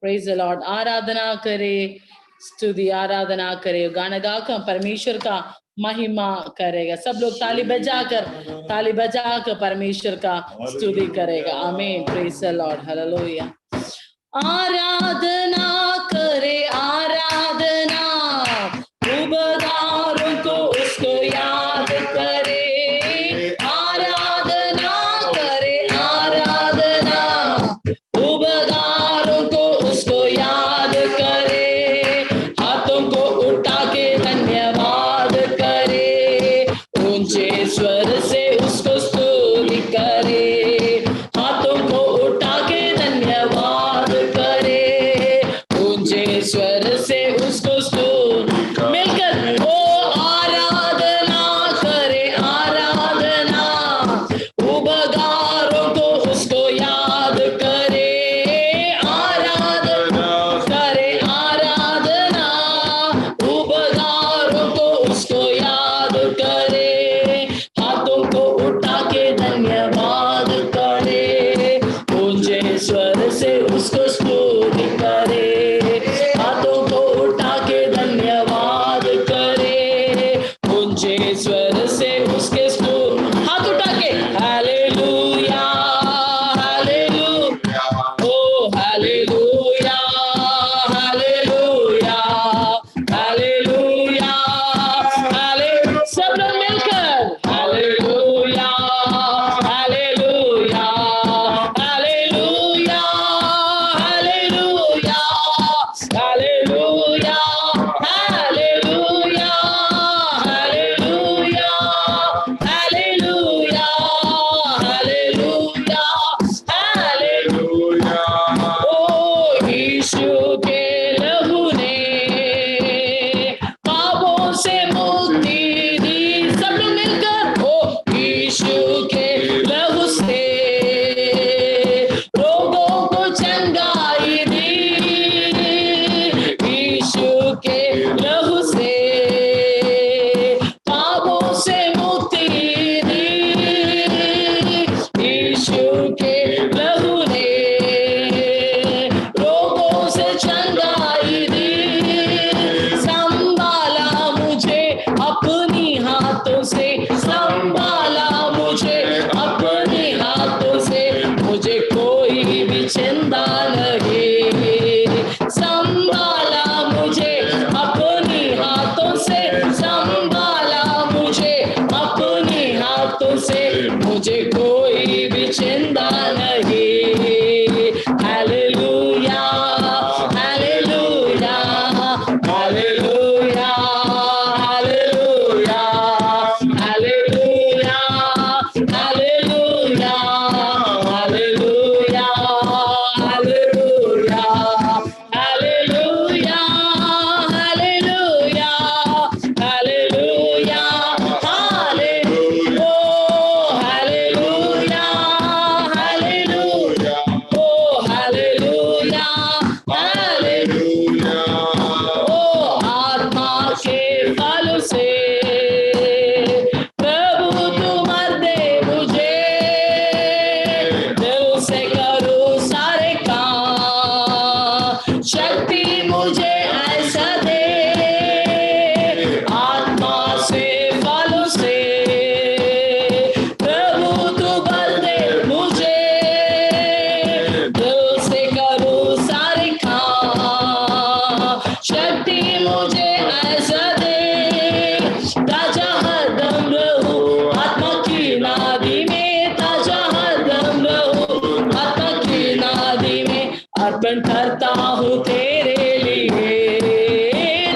Praise the Lord. आराधना करे, स्तुति आराधना करे, गाना गाकर परमेश्वर का महिमा करेगा। सब लोग ताली बजाकर परमेश्वर का स्तुति करेगा। आमीन। Praise the Lord. हालेलुया। आराधना करे, आराधना, उपकारों को उसको याद करे। आराधना करे, आराधना, उपकारों को उसको याद करे। हाथों को उठा के धन्यवाद करे, ऊंचे स्वर से उसको स्तुति करे। हाथों को उठा के धन्यवाद करे, ऊंचे स्वर से उसको स्तुति। मिलकर ओ आराधना करे, आराधना, उपकारों को उसको याद करे। आराधना करे, आराधना, उपकारों को उसको याद करे। हाथों को उठा के धन्यवाद करे, ऊंचे स्वर से उसको स्तुति करे। हाथों को उठा के धन्यवाद करे, ऊंचे स्वर से उसके स्तुति। हाथ उठा के हालेलुया, हालेलुया, ओ हालेलुया, हालेलुया, हालेलुया, हालेलुया। सब लोग मिलकर hallelujah, hallelujah, hallelujah, hallelujah, hallelujah, hallelujah, hallelujah, hallelujah, hallelujah, hallelujah. ओ यीशु के लहू ने पापों से मुक्ति दी। सब लोग मिलकर ओ यीशु के लहू से रोगों को चंगाई दी। यीशु के लहू से पापों से मुक्ति दी। यीशु के लहू ने रोगों से चंगाई दी। संभाला मुझे अपनी हाथों से, संभाला मुझे अपने हाथों से, मुझे कोई भी चिंता नहीं। संभाला मुझे अपने हाथों से, संभाला मुझे अपने हाथों से, मुझे कोई भी चिंता नहीं। Hallelujah, hallelujah, hallelujah, hallelujah, hallelujah, hallelujah, hallelujah, hallelujah, hallelujah, hallelujah, hallelujah, hallelujah, ओ हालेलुया, हालेलुया, ओ हालेलुया, हालेलुया। ओ आत्मा के फल से प्रभु तुम दे मुझे, दिल से करो सारे काम, शक्ति मुझे ऐसा दे। आत्मा से फलों से प्रभु तुम दे मुझे, दिल से करो सारे काम, शक्ति मुझे ऐसा दे। ताजा हरदम रहूं आत्मा की नादी में, ताजा हरदम रहूं आत्मा की नादी में, अर्पण करता हूँ तेरे लिए।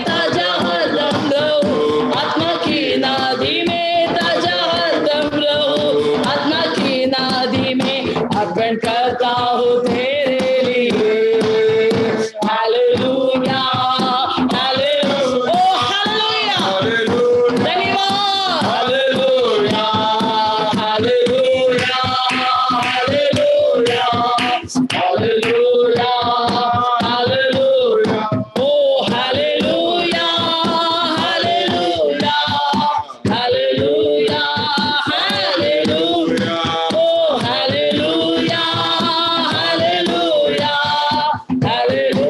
ताजा हरदम रहूं आत्मा की नादी में, ताजा हरदम रहूं आत्मा की नादी में, अर्पण करता हूँ तेरे लिए। हालेलुया, हालेलुया, ओ हालेलुया, धन्यवाद। Hallelujah, hallelujah, hallelujah, hallelujah, hallelujah, ओ हालेलुया, हालेलुया, हालेलुया, हालेलुया, ओ हालेलुया, हालेलुया, हालेलुया।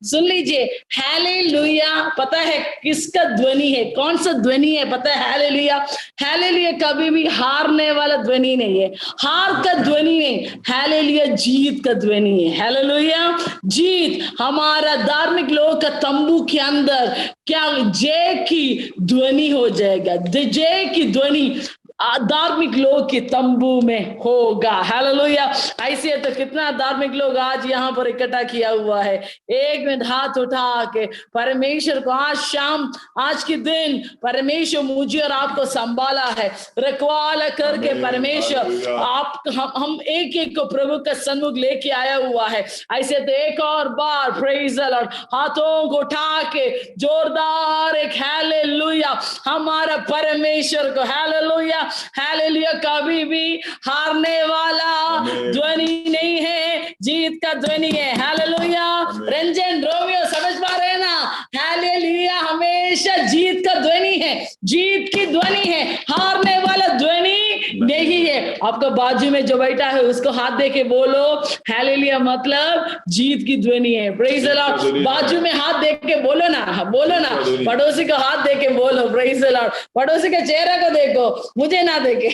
सुन लीजिए, हालेलुया पता है किसका ध्वनि है, कौन सा ध्वनि है पता है? हालेलुया। हालेलुया कभी भी हारने वाला ध्वनि नहीं है, हार का ध्वनि नहीं, हालेलुया जीत का ध्वनि है। हालेलुया जीत, हमारा धार्मिक लोगों का तंबू के अंदर क्या जय की ध्वनि हो जाएगा, जय की ध्वनि धार्मिक लोग के तंबू में होगा। हालेलुया। ऐसे है तो कितना धार्मिक लोग आज यहाँ पर इकट्ठा किया हुआ है। एक मिनट हाथ उठा के परमेश्वर को, आज शाम, आज के दिन परमेश्वर मुझे और आपको संभाला है, रखवाला करके परमेश्वर आप हम एक एक को प्रभु का सन्मुख लेके आया हुआ है। ऐसे तो एक और बार प्रेज द लॉर्ड, हाथों को उठा के जोरदार एक हालेलुया हमारा परमेश्वर को। हालेलुया हालेलुया कभी भी हारने वाला ध्वनि नहीं है, जीत का ध्वनि है। हालेलुया। रंजन रोमियो समझ पा रहे हैं ना? हालेलुया हमेशा जीत का ध्वनि है, जीत की ध्वनि है, हारने वाला ध्वनि नहीं है। आपका बाजू में जो बैठा है उसको हाथ दे के बोलो हालेलुया, मतलब जीत की ध्वनि है। Praise the Lord. बाजू में हाथ दे के बोलो ना, बोलो ना, पड़ोसी को हाथ दे के बोलो प्रेज द लॉर्ड। पड़ोसी के चेहरे को देखो, मुझे ना देखे।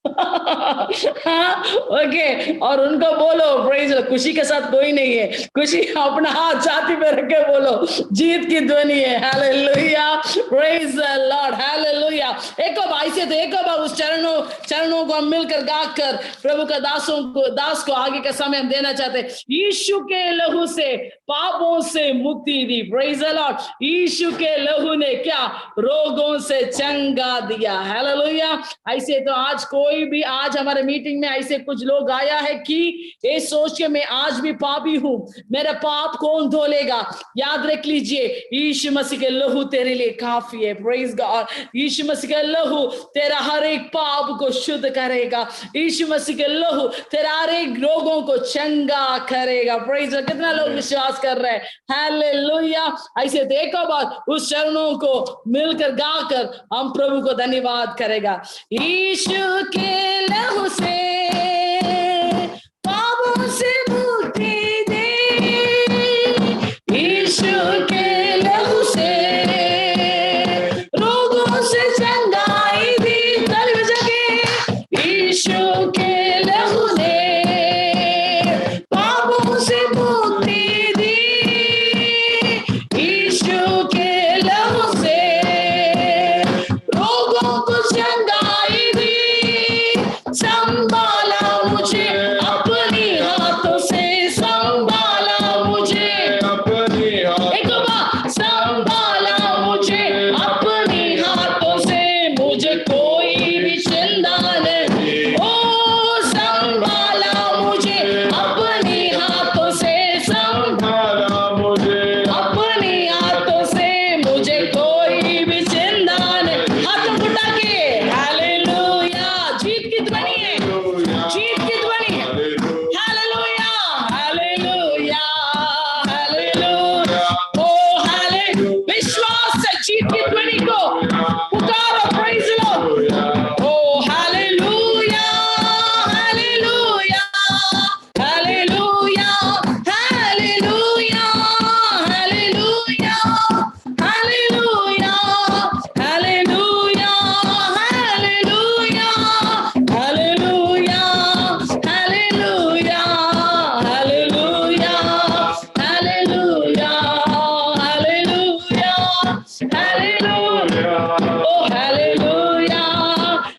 हाँ, ओके। और उनको बोलो प्रेज द लॉर्ड, खुशी के साथ कोई नहीं है, खुशी अपना हाथ छाती पे रख के बोलो जीत की ध्वनि है। Hallelujah praise the Lord. Hallelujah. एक बार ऐसे तो एक बार उस चरणों को हम मिलकर गाकर प्रभु का दास को आगे का समय हम देना चाहते हैं। यीशु के लहू से पापों से मुक्ति दी। Praise the Lord. यीशु के लहू ने क्या रोगों से चंगा दिया। हालेलुया। ऐसे तो आज कोई भी, आज हमारे मीटिंग में ऐसे कुछ लोग आया है कि ये सोच के मैं आज भी पापी हूं, मेरा पाप कौन धो लेगा? याद रख लीजिए, यीशु मसीह के लहू तेरे लिए काफी है। Praise God. यीशु मसीह का लहू तेरा हर एक पाप को शुद्ध करेगा। यीशु मसीह के लहू तेरा हर एक रोगों को चंगा करेगा। प्रेज। कितना लोग विश्वास कर रहे हैं? हालेलुया। ऐसे देखो बात, उस चरणों को मिलकर गाकर हम प्रभु को धन्यवाद करेगा। यीशु के लहू से पापों से मुक्ति दे, यीशु के लहू से रोगों से चंगाई दी। ताली बजा के, यीशु के लहू ने पापों से मुक्ति दी, यीशु के लहू से रोगों को चंगाई दी। संभाला मुझे अपनी हाथों से, संभाला मुझे अपनी, एक बार संभाला मुझे अपनी हाथों से, मुझे कोई भी चिंता नहीं। ओ संभाला मुझे अपनी हाथों से, संभाला मुझे अपनी हाथों से, मुझे कोई भी चिंता नहीं। हाथों को उठा के हालेलुया, जीत की ध्वनि है, जीत की ध्वनि है। Hallelujah hallelujah hallelujah. ओ हाले, विश्वास से जीत की ध्वनि को पुकारो। Praise the Lord. O hallelujah hallelujah hallelujah hallelujah hallelujah hallelujah hallelujah hallelujah hallelujah hallelujah hallelujah hallelujah hallelujah hallelujah. O hallelujah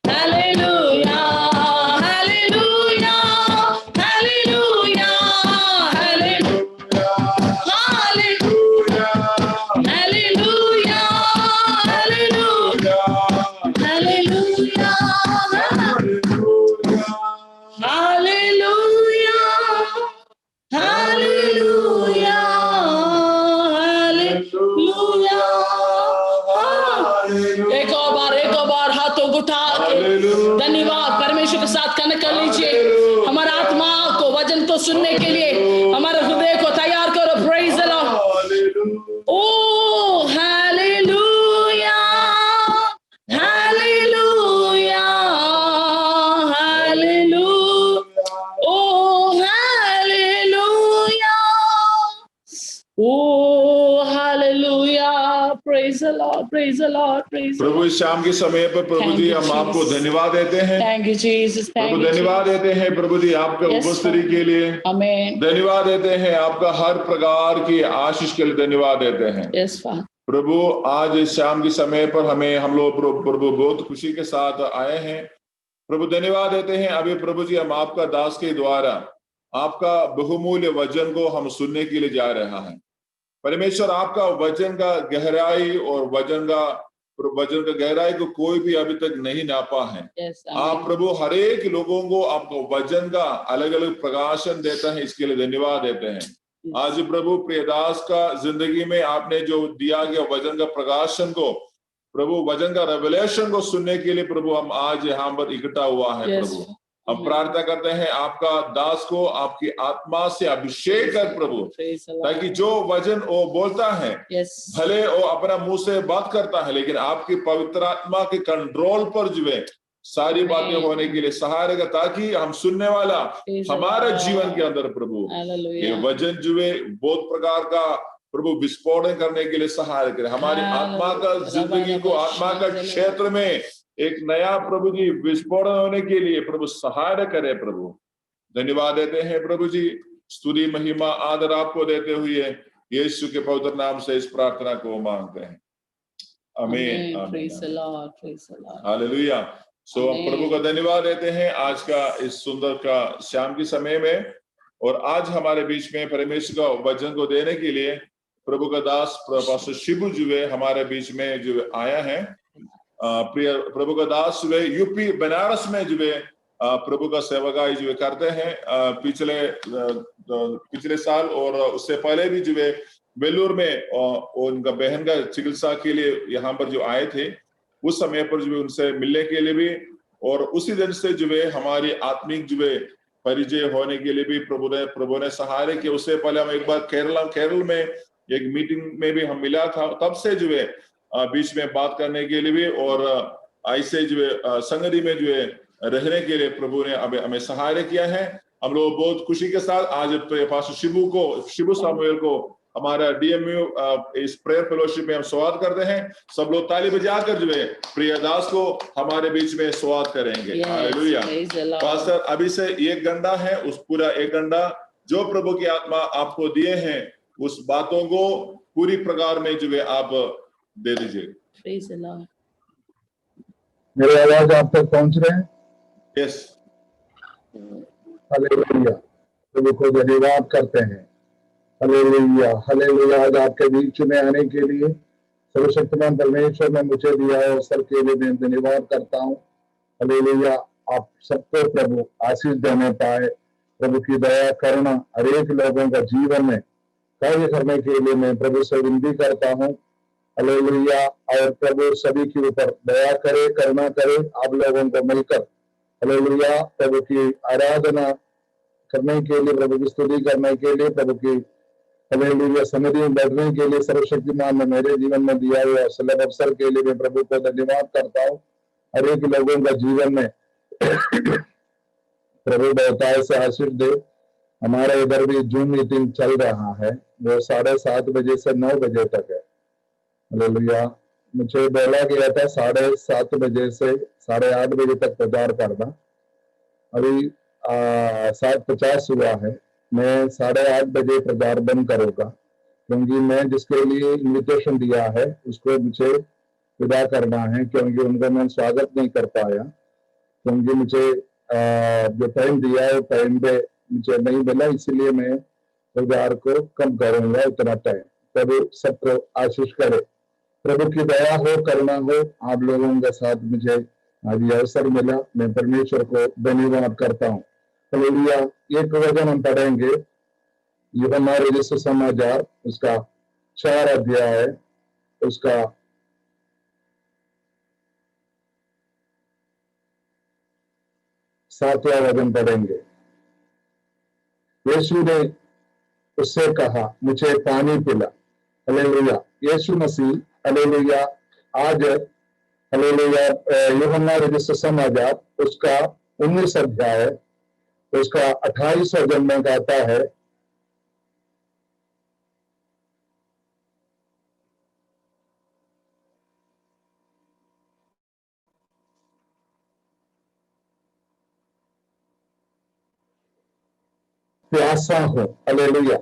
hallelujah hallelujah hallelujah hallelujah hallelujah hallelujah hallelujah hallelujah hallelujah hallelujah. एक और बार हाथों को उठा के धन्यवाद परमेश्वर के साथ कनेक्ट कर लीजिए। हमारा आत्मा को, वचन को सुनने के लिए हमारे हृदय को तैयार करो। Praise the Lord. O hallelujah hallelujah hallelujah. O hallelujah. Oh praise the Lord, praise the प्रभु Lord. इस शाम के समय पर प्रभु Thank जी you, हम आपको Jesus. धन्यवाद देते हैं। Thank you, Jesus. Prabhu Thank you, धन्यवाद Jesus. देते हैं प्रभु जी आपके Yes, उपस्थिति Father. के लिए। Amen. धन्यवाद देते हैं आपका हर प्रकार की आशीष के लिए धन्यवाद देते हैं। Yes, Father. प्रभु आज इस शाम के समय पर हम लोग प्रभु बहुत खुशी के साथ आए हैं। प्रभु धन्यवाद देते हैं अभी प्रभु जी हम आपका दास के द्वारा आपका बहुमूल्य वचन को हम सुनने के लिए जा रहा है। परमेश्वर आपका वचन का गहराई और वचन का गहराई को कोई भी अभी तक नहीं नापा है। Yes, आप amen. प्रभु हर एक लोगों को आपको वचन का अलग अलग प्रकाशन देता है, इसके लिए धन्यवाद देते हैं। Yes. आज प्रभु प्रियदास का जिंदगी में आपने जो दिया गया वचन का प्रकाशन को प्रभु वचन का रेवलेशन को सुनने के लिए प्रभु हम आज यहाँ पर इकट्ठा हुआ है। Yes. प्रभु हम प्रार्थना करते हैं आपका दास को आपकी आत्मा से अभिषेक कर प्रभु, Praise the Lord. ताकि जो वचन वो बोलता है Yes. भले वो अपना मुंह से बात करता है लेकिन आपकी पवित्र आत्मा के कंट्रोल पर जो है सारी Amen. बातें होने के लिए सहारे का, ताकि हम सुनने वाला Praise the हमारे Lord. जीवन के अंदर प्रभु ये Hallelujah. वचन जो है बहुत प्रकार का प्रभु विस्फोटन करने के लिए सहाय करें। हमारी आत्मा का जिंदगी को आत्मा का क्षेत्र में एक नया प्रभु जी विस्फोटन होने के लिए प्रभु सहाय करे। प्रभु धन्यवाद देते हैं प्रभु जी, स्तुति महिमा आदर आपको देते हुए यीशु के पवित्र नाम से इस प्रार्थना को मांगते हैं। आमीन। Praise the Lord. Praise the Lord. Hallelujah. सो हम प्रभु का धन्यवाद देते हैं आज का इस सुंदर का शाम के समय में, और आज हमारे बीच में परमेश्वर का वचन को देने के लिए प्रभु का दास पास्टर शिबू जो है हमारे बीच में जो आया है। प्रिय प्रभु का दास जो है यूपी बनारस में जो है प्रभु का सेवकाई जो है करते हैं। पिछले साल और उससे पहले भी जो है वेल्लूर में उनका बहन का चिकित्सा के लिए यहाँ पर जो आए थे, उस समय पर जो है उनसे मिलने के लिए भी, और उसी दिन से जो है हमारी आत्मिक जो है परिचय होने के लिए भी प्रभु ने सहारे किया। उससे पहले हम एक बार केरल में एक मीटिंग में भी हम मिला था, तब से जो है बीच में बात करने के लिए भी और ऐसे जो है संगति में जो है रहने के लिए प्रभु ने हमें सहाय किया है। हम लोग बहुत खुशी के साथ आज पास्टर शिबू सामुएल को हमारा डीएमयू इस प्रेयर फेलोशिप में हम स्वागत करते हैं। सब लोग ताली बजाकर जो है प्रियदास को हमारे बीच में स्वागत करेंगे। हालेलुया। पास्टर अभी से 1 घंटा है, उस पूरा 1 घंटा जो प्रभु की आत्मा आपको दिए हैं उस बातों को पूरी प्रकार में जो है आप दे दीजिए। मेरी आवाज आप तक पहुंच रहे हैं? यस। हालेलुया। प्रभु को धन्यवाद करते हैं। Hallelujah hallelujah. आज आपके बीच में आने के लिए सर्वशक्तिमान परमेश्वर ने मुझे दिया अवसर के लिए मैं धन्यवाद करता हूँ। हालेलुया। आप सबको प्रभु आशीष देने पाए, प्रभु की दया करुणा हर एक लोगों का जीवन में कार्य करने के लिए मैं प्रभु से विनती करता हूँ। हालेलुया। और प्रभु सभी के ऊपर दया करे, करुणा करे, आप लोगों को मिलकर हालेलुया प्रभु की आराधना करने के लिए, प्रभु की स्तुति करने के लिए, प्रभु की हालेलुया सन्निधि में बैठने के लिए सर्वशक्तिमान ने मेरे जीवन में दिया हुआ सुलभ अवसर के लिए मैं प्रभु को धन्यवाद करता हूँ। हर एक लोगों का जीवन में प्रभु बहुतायत से आशीष दे। हमारे इधर भी जूम मीटिंग चल रहा है, वो 7:30 बजे से 9 बजे तक है। हालेलुया। मुझे बोला गया था 7:30 बजे से 8:30 बजे तक प्रचार करना। अभी 7:50 हुआ है। मैं 8:30 बजे प्रचार बंद करूंगा, क्योंकि मैं जिसके लिए इन्विटेशन दिया है उसको मुझे विदा करना है, क्योंकि उनको मैं स्वागत नहीं कर पाया, क्योंकि मुझे जो टाइम दिया है टाइम पे मुझे नहीं मिला, इसलिए मैं प्रचार को कम करूंगा उतना टाइम। प्रभु सबको आशीष करे, प्रभु की दया हो, करुणा हो आप लोगों के साथ। मुझे आज ये अवसर मिला, मैं परमेश्वर को धन्यवाद करता हूँ। हालेलुया। एक वचन हम पढ़ेंगे यूहन्ना रचित समाचार उसका 4 अध्याय उसका 7वां वचन पढ़ेंगे। यीशु ने उससे कहा, मुझे पानी पिला। हालेलुया। यीशु मसीह हालेलुया आज हालेलुया यूहन्ना रचित समाचार उसका 19 अध्याय उसका 28 वचन में कहता है, प्यासा हूं। हालेलुया।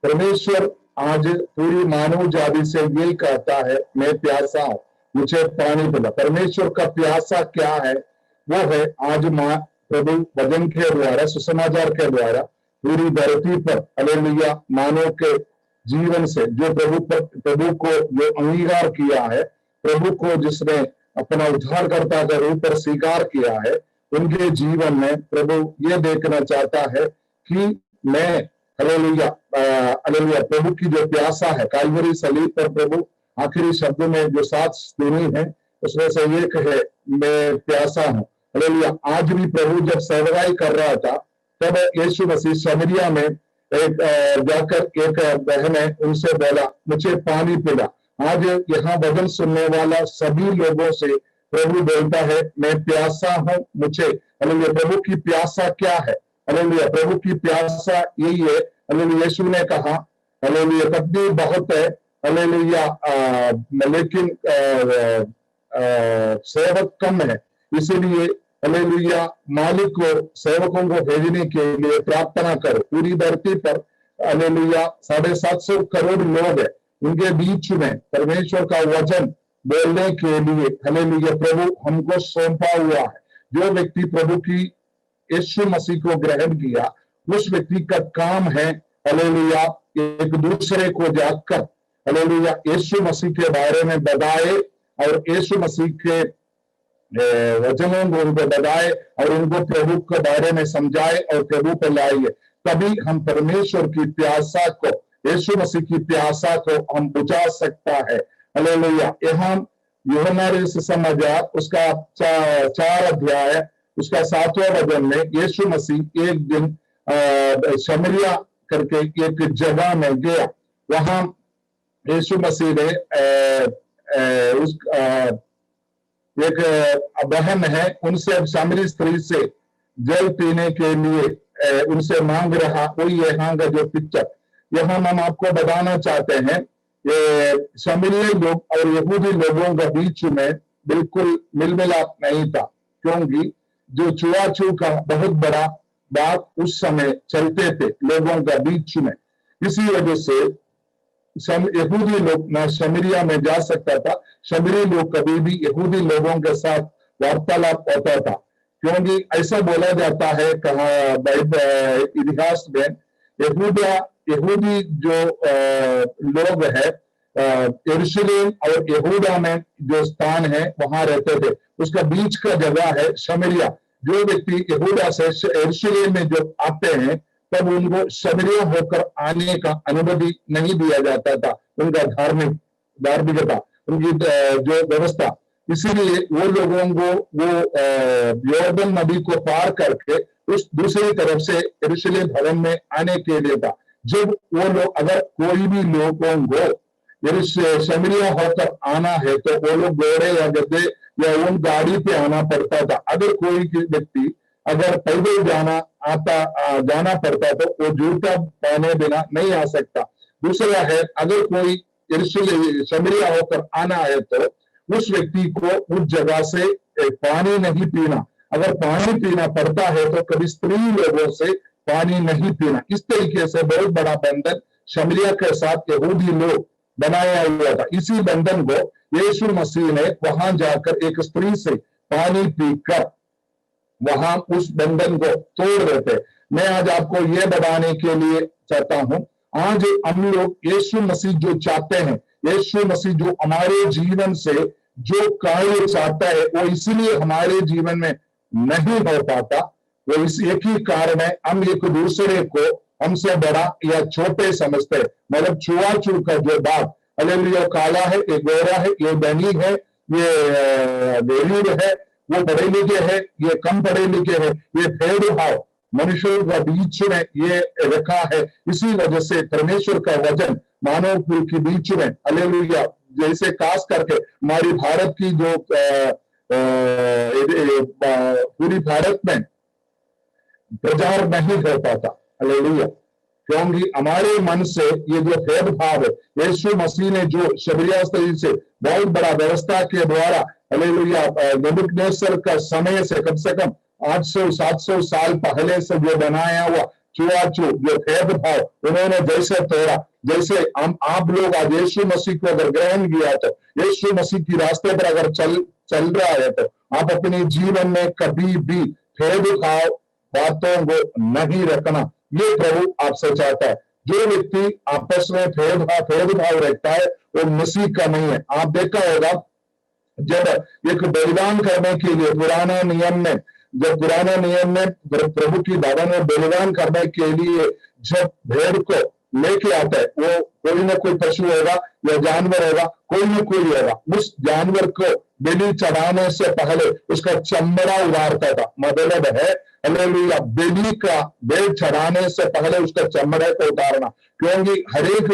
परमेश्वर आज पूरी मानव जाति से यही कहता है, मैं प्यासा हूं, मुझे पानी पिला। परमेश्वर का प्यासा क्या है? वो है आज मां प्रभु वचन के द्वारा, सुसमाचार के द्वारा पूरी धरती पर हालेलुया मानव के जीवन से जो प्रभु को जो अंगीकार किया है, प्रभु को जिसने अपना उद्धारकर्ता का रूप पर स्वीकार किया है, उनके जीवन में प्रभु ये देखना चाहता है कि मैं हालेलुया हालेलुया प्रभु की जो प्यासा है, कालवरी सलीब पर प्रभु आखिरी शब्द में जो 7 सुनी है उसमें से एक है, मैं प्यासा हूं। हालेलुया। आज भी प्रभु जब सेवकाई कर रहा था तब यीशु मसीह समरिया में एक जाकर एक बहन है उनसे बोला, मुझे पानी पिला। आज यहाँ वचन सुनने वाला सभी लोगों से प्रभु बोलता है, मैं प्यासा हूं, मुझे। हालेलुया। प्रभु की प्यासा क्या है? हालेलुया। प्रभु की प्यासा यही है। हालेलुया। यीशु ने कहा हालेलुया तकदीर बहुत है हालेलुया लेकिन सेवक कम है, इसीलिए हालेलुया मालिक को सेवकों को भेजने के लिए प्रार्थना करो। पूरी धरती पर हालेलुया 750 करोड़ लोग हैं, उनके बीच में परमेश्वर का वचन बोलने के लिए हालेलुया प्रभु हमको सौंपा हुआ है। जो व्यक्ति प्रभु की यीशु मसीह को ग्रहण किया, उस व्यक्ति का काम है हालेलुया एक दूसरे को जाकर हालेलुया यीशु मसीह के बारे में बताए और यीशु मसीह के वचनों को उनको बताए और उनको प्रभु के बारे में समझाए और प्रभु को लाइए। तभी हम परमेश्वर की प्यासा को, यीशु मसीह की प्यासा को हम बुझा सकता है। हालेलुया। यहाँ यूहन्ना सुसमाचार उसका 4 अध्याय उसका 7वां वचन में यीशु मसीह एक दिन शमरिया करके एक जगह में गया। वहां यीशु मसीह ने एक बहन है उनसे, सामरी स्त्री से जल पीने के लिए उनसे मांग रहा। वही यहाँ का जो पिक्चर यहाँ हम आपको बताना चाहते हैं, ये सामरी लोग और यहूदी लोगों के बीच में बिल्कुल मिलमिलाप नहीं था, क्योंकि जो छुआछू का बहुत बड़ा बात उस समय चलते थे लोगों के बीच में। इसी वजह से यहूदी लोग ना शमरिया में जा सकता था, शमरी लोग कभी भी यहूदी लोगों के साथ वार्तालाप होता था, क्योंकि ऐसा बोला जाता है कहा इतिहास में यहूदी जो लोग है यरूशलेम और यहूदा में जो स्थान है वहां रहते थे, उसका बीच का जगह है शमरिया। जो व्यक्ति यहूदा से यरूशलेम में जो आते हैं तब उनको शमरिया होकर आने का अनुमति नहीं दिया जाता था, उनका धार्मिकता उनकी जो व्यवस्था। इसीलिए वो लोगों को वो यॉर्दन नदी को पार करके उस दूसरी तरफ से यरूशलेम भवन में आने के लिए था। जब वो लोग, अगर कोई भी लोगों को शमरिया होकर आना है तो वो लोग घोड़े या गद्दे या उन गाड़ी पे आना पड़ता था। अगर कोई व्यक्ति अगर पैदल जाना पड़ता तो वो जूता पहने बिना नहीं आ सकता। दूसरा है, अगर कोई शमरिया होकर आना है तो उस व्यक्ति को उस जगह से पानी नहीं पीना, अगर पानी पीना पड़ता है तो कभी स्त्री लोगों से पानी नहीं पीना। इस तरीके से बहुत बड़ा बंधन शमरिया के साथ यहूदी लोग बनाया हुआ था। इसी बंधन को यीशु मसीह ने वहां जाकर एक स्त्री से पानी पीकर वहां उस बंधन को तोड़ देते। मैं आज आपको यह बताने के लिए चाहता हूं, आज हम लोग यीशु मसीह जो चाहते हैं, यीशु मसीह जो हमारे जीवन से जो कार्य चाहता है वो इसलिए हमारे जीवन में नहीं हो पाता। वो इस एक ही कारण है, हम एक दूसरे को हमसे बड़ा या छोटे समझते हैं। मतलब छुआछू का जो बात, हालेलुया काला है, ये गोरा है, ये धनी है, ये गरीब है, वो पढ़े लिखे है, ये कम पढ़े लिखे है, ये भेदभाव मनुष्यों का बीच में ये रखा है। इसी वजह से परमेश्वर का वचन मानव कुल के बीच में हालेलुया, जैसे खास करके हमारी भारत की जो पूरी भारत में प्रचार नहीं हो पाता। हालेलुया, क्योंकि हमारे मन से ये जो भेदभाव है, यीशु मसीह ने जो शमरिया स्त्री से बहुत बड़ा व्यवस्था के द्वारा हालेलुया नेबूकदनेस्सर का समय से कम 800-700 साल पहले से जो बनाया हुआ छुआछूत, जो भेदभाव उन्होंने जैसे तोड़ा, जैसे हम आप लोग आज यीशु मसीह को अगर ग्रहण किया तो, यीशु मसीह की रास्ते पर अगर चल रहा है तो आप अपने जीवन में कभी भी भेदभाव बातों को नहीं रखना, ये प्रभु आपसे चाहता है। जो व्यक्ति आपस में भेदभाव रखता है वो मसीह का नहीं है। आप देखा होगा जब एक बलिदान करने के लिए पुराने नियम में, जब पुराने नियम में प्रभु की भवन में बलिदान करने के लिए जब भेड़ को लेके आता है, वो कोई ना कोई पशु होगा या जानवर होगा, कोई ना कोई होगा, उस जानवर को बलि चढ़ाने से पहले उसका चमड़ा उतारता था। मतलब है हालेलुया, बलि का भेड़ चढ़ाने से पहले उसका चमड़े को उतारना, क्योंकि हर एक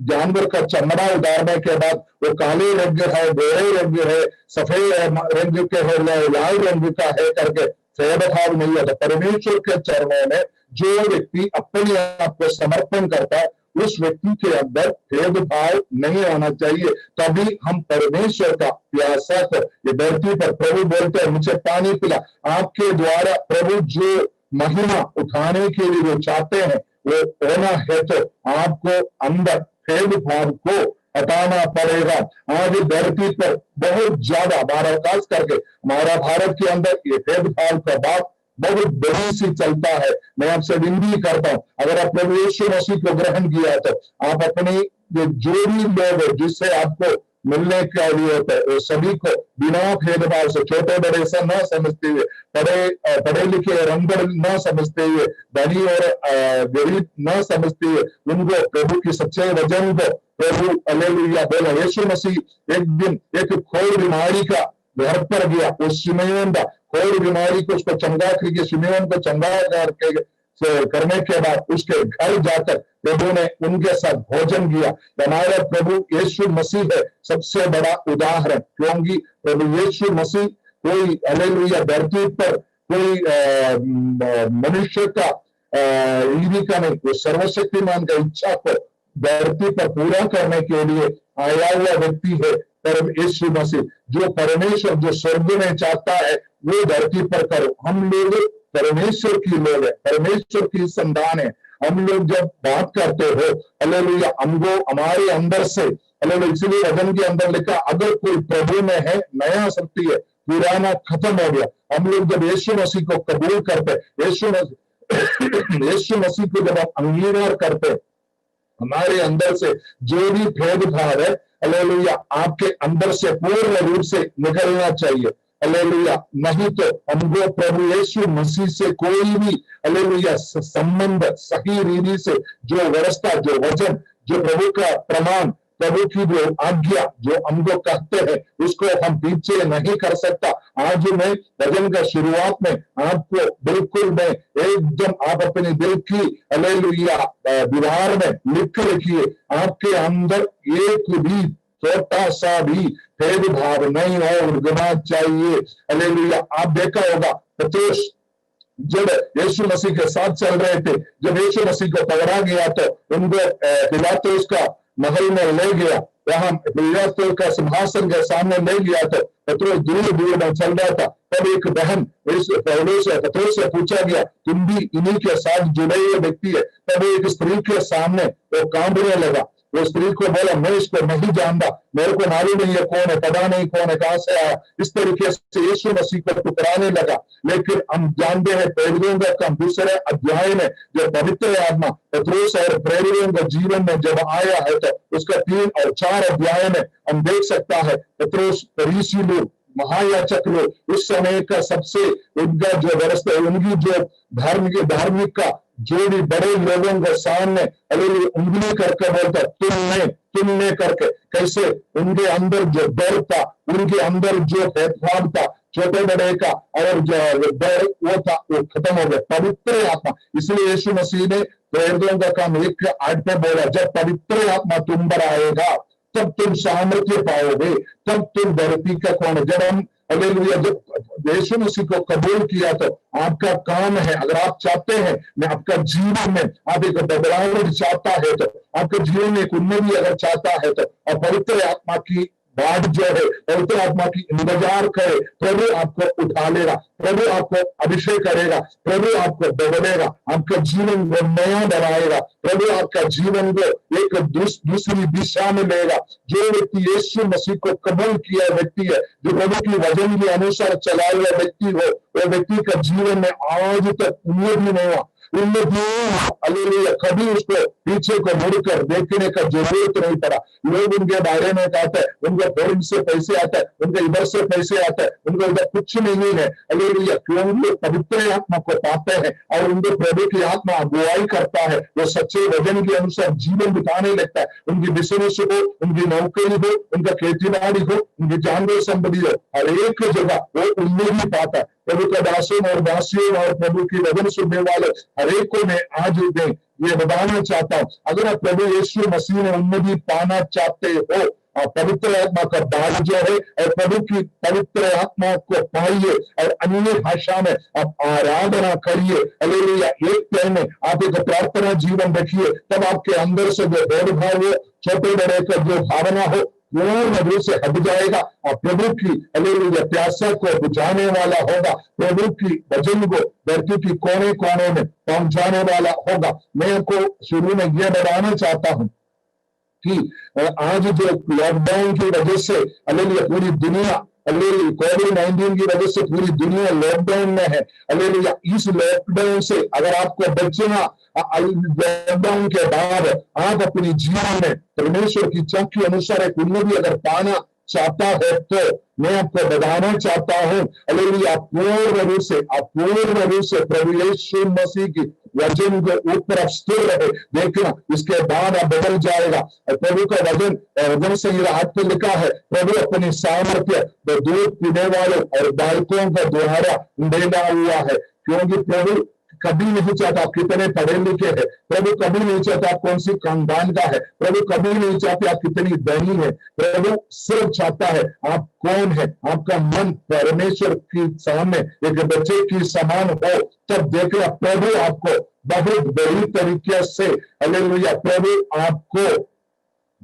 जानवर का चमड़ा उतारने के बाद वो काले रंग है, गोरे रंग है, सफेद रंग के है, लाल रंग का है करके भेदभाव नहीं होता। परमेश्वर के चरणों में जो व्यक्ति अपने आप को समर्पण करता है उस व्यक्ति के अंदर भेदभाव नहीं होना चाहिए, तभी हम परमेश्वर का प्यासा को ये धरती पर प्रभु बोलते हैं मुझे पानी पिला। आपके द्वारा प्रभु जो महिमा उठाने के लिए वो चाहते हैं वो होना है तो आपको अंदर भेदभाव को हटाना पड़ेगा। आज धरती पर बहुत ज्यादा हमारा खास करके हमारा भारत के अंदर ये भेदभाव का बात बहुत बड़ी सी चलता है। मैं आपसे विनती करता हूं, अगर आप प्रभु यीशु मसीह को ग्रहण किया तो आप अपनी जो भी लोग जिससे आपको मिलने के लिए होते हैं वो सभी को बिना भेदभाव से, छोटे बड़े से न समझते हुए, पढ़े लिखे और अनपढ़ न समझते हुए, धनी और गरीब न समझते हुए, उनको प्रभु की सच्चे वचन को प्रभु हालेलुया बोला। यीशु मसीह एक दिन एक खोर बीमारी का घर पर गया, वो शिमयोन का खोर बीमारी को उसको चंगा करके शिमयोन को चंगा करने के बाद उसके घर जाकर प्रभु ने उनके साथ भोजन किया। हमारा प्रभु यीशु मसीह है सबसे बड़ा उदाहरण, क्योंकि प्रभु यीशु मसीह कोई हालेलुया धरती पर कोई मनुष्य का ईदी का नहीं, वो सर्वशक्तिमान का इच्छा को धरती पर पूरा करने के लिए आया हुआ व्यक्ति है परम यीशु मसीह। जो परमेश्वर जो स्वर्ग में चाहता है वो धरती पर करो। हम लोग परमेश्वर की लोग है, परमेश्वर की संतान है। हम लोग जब बात करते हो हालेलुया, हमको हमारे अंदर से हालेलुया, इसलिए वचन के अंदर लिखा अगर कोई प्रभु में है नया सृष्टि है, पुराना खत्म हो गया। हम लोग जब यीशु मसीह को कबूल करते, यीशु मसीह को जब हम अंगीकार करते, हमारे अंदर से जो भी भेदभाव है हालेलुया आपके अंदर से पूर्ण रूप से निकलना चाहिए। हालेलुया, नहीं तो हमको प्रभु यीशु मसीह से कोई भी हालेलुया संबंध सही रीति से जो व्यवस्था, जो वचन, जो प्रभु का प्रमाण, प्रभु की जो आज्ञा जो हमको कहते हैं उसको हम पीछे नहीं कर सकता। आज मैं वचन का शुरुआत में आपको बिल्कुल मैं एकदम आप अपने दिल की हालेलुया दीवार में लिख रखिए, आपके अंदर एक भी छोटा सा भी भेदभाव नहीं होना चाहिए। हालेलुया, आप देखा होगा पतरस जब यीशु मसीह के साथ चल रहे थे, जब यीशु मसीह को पकड़ा गया तो उनको पिलातुस का महल में ले गया, वहां पिलातुस का सिंहासन के सामने ले गया तो पतरस दूर दूर में चल रहा था। तब एक बहन पतरस से पूछा गया तुम भी इन्हीं के साथ जुड़े हुए व्यक्ति है। तब एक स्त्री के सामने वो कांपने लगा। वो स्त्री को बोला मैं इसको नहीं जानता, मेरे को मालूम नहीं है कौन है, पता नहीं कौन है, कहां से आया। इस तरीके से यीशु मसीह को टुकराने लगा। लेकिन हम जानते हैं प्रेरितों का काम दूसरे अध्याय में जब पवित्र आत्मा पतरस और प्रेरितों के जीवन में जब आया है तो उसका 3 और 4 अध्याय में हम देख सकता है पतरस फरीसी लोग, महायाजक लोग, उस समय का सबसे उनका जो व्यवस्था, उनकी जो धार्मिक का जो भी बड़े लोगों के सामने उंगली करके बोलता तुमने करके, कैसे उनके अंदर जो डर था, उनके अंदर जो भेदभाव था छोटे बड़े का और जो डर वो था वो खत्म हो गया। पवित्र आत्मा, इसलिए यीशु मसीह ने प्रेरितों का काम 1:8 पे बोला जब पवित्र आत्मा तुम पर आएगा तब तुम सामर्थ्य पाओगे, तब तुम धरती का कौन। जब हम हालेलुया जब यीशु मसीह को कबूल किया तो आपका काम है, अगर आप चाहते हैं मैं आपका जीवन में आप एक बदलाव चाहता है तो आपके जीवन में एक उन्नति अगर चाहता है तो और पवित्र आत्मा की बाट जो है पवित्र आत्मा की इंतजार करे, प्रभु आपको उठा लेगा, प्रभु आपको अभिषेक करेगा, प्रभु आपको बदलेगा, आपका जीवन को नया बनाएगा, प्रभु आपका जीवन को एक दूसरी दिशा में लेगा। जो व्यक्ति यीशु मसीह को कबूल किया व्यक्ति है, जो प्रभु की वचन के अनुसार चला हुआ व्यक्ति हो, वो व्यक्ति का जीवन में आज तक उन्नति नहीं हुआ, हालेलुया, कभी उसको पीछे को मुड़कर देखने का जरूरत नहीं पड़ा। लोग उनके बारे में कहते हैं उनको फॉरेन से पैसे आता है, उनके इधर से पैसे आता है, उनको उधर कुछ नहीं है, हालेलुया, क्योंकि पवित्र आत्मा को पाते हैं और उनको प्रभु की आत्मा अगुवाई करता है, वो सच्चे वचन के अनुसार जीवन बिताने लगता है। उनकी बिजनेस हो, उनकी नौकरी हो, उनका खेती बाड़ी हो, उनकी जानवर संपत्ति हो, हर एक जगह वो उन्नति पाता है। प्रभु के दासों और दासियों और प्रभु की वचन सुनने वाले हर एक को मैं आज दें ये बताना चाहता हूं, अगर आप प्रभु यीशु मसीह में उन्नति पाना चाहते हो, पवित्र आत्मा का दान जो है और प्रभु की पवित्र आत्मा को पाइए और अन्य भाषा में आप आराधना करिए, हालेलुया। एक टाइम में आप एक प्रार्थना जीवन रखिए, तब आपके अंदर से जो भेदभाव हो, छोटे बड़े का जो भावना हो, पूर्ण रूप से हट जाएगा और प्रभु की हालेलुया प्यासा को बुझाने वाला होगा, प्रभु की वचन को धरती की कोने कोने में पहुंचाने वाला होगा। मैं आपको शुरू में यह बताना चाहता हूं कि आज जो लॉकडाउन की वजह से हालेलुया पूरी दुनिया, हालेलुया, कोविड-19 की वजह से पूरी दुनिया लॉकडाउन में है, हालेलुया। इस लॉकडाउन से अगर आपको बचना, लॉकडाउन के बाद आप अपनी जीवन में परमेश्वर की इच्छा के अनुसार एक उन्नति अगर पाना चाहता है तो मैं आपको बताना चाहता हूं, हालेलुया, पूर्ण रूप से प्रभु यीशु मसीह की वचन के ऊपर आप स्थिर रहे, देखना इसके बाद आप बदल जाएगा। प्रभु का वचन संहिता 8 में लिखा है, प्रभु अपनी सामर्थ्य दूध पीने वालों और बालकों का द्वारा देना हुआ है, क्योंकि प्रभु कभी नहीं चाहता आप कितने पढ़े लिखे हैं, प्रभु कभी नहीं चाहता आप कौन सी खानदान का है, प्रभु कभी नहीं चाहते आप कितनी धनी है, प्रभु सिर्फ चाहता है आप कौन है, आपका मन परमेश्वर के सामने एक बच्चे की समान हो, तब देखना प्रभु आपको बहुत बड़ी तरीके से, हालेलुया, प्रभु आपको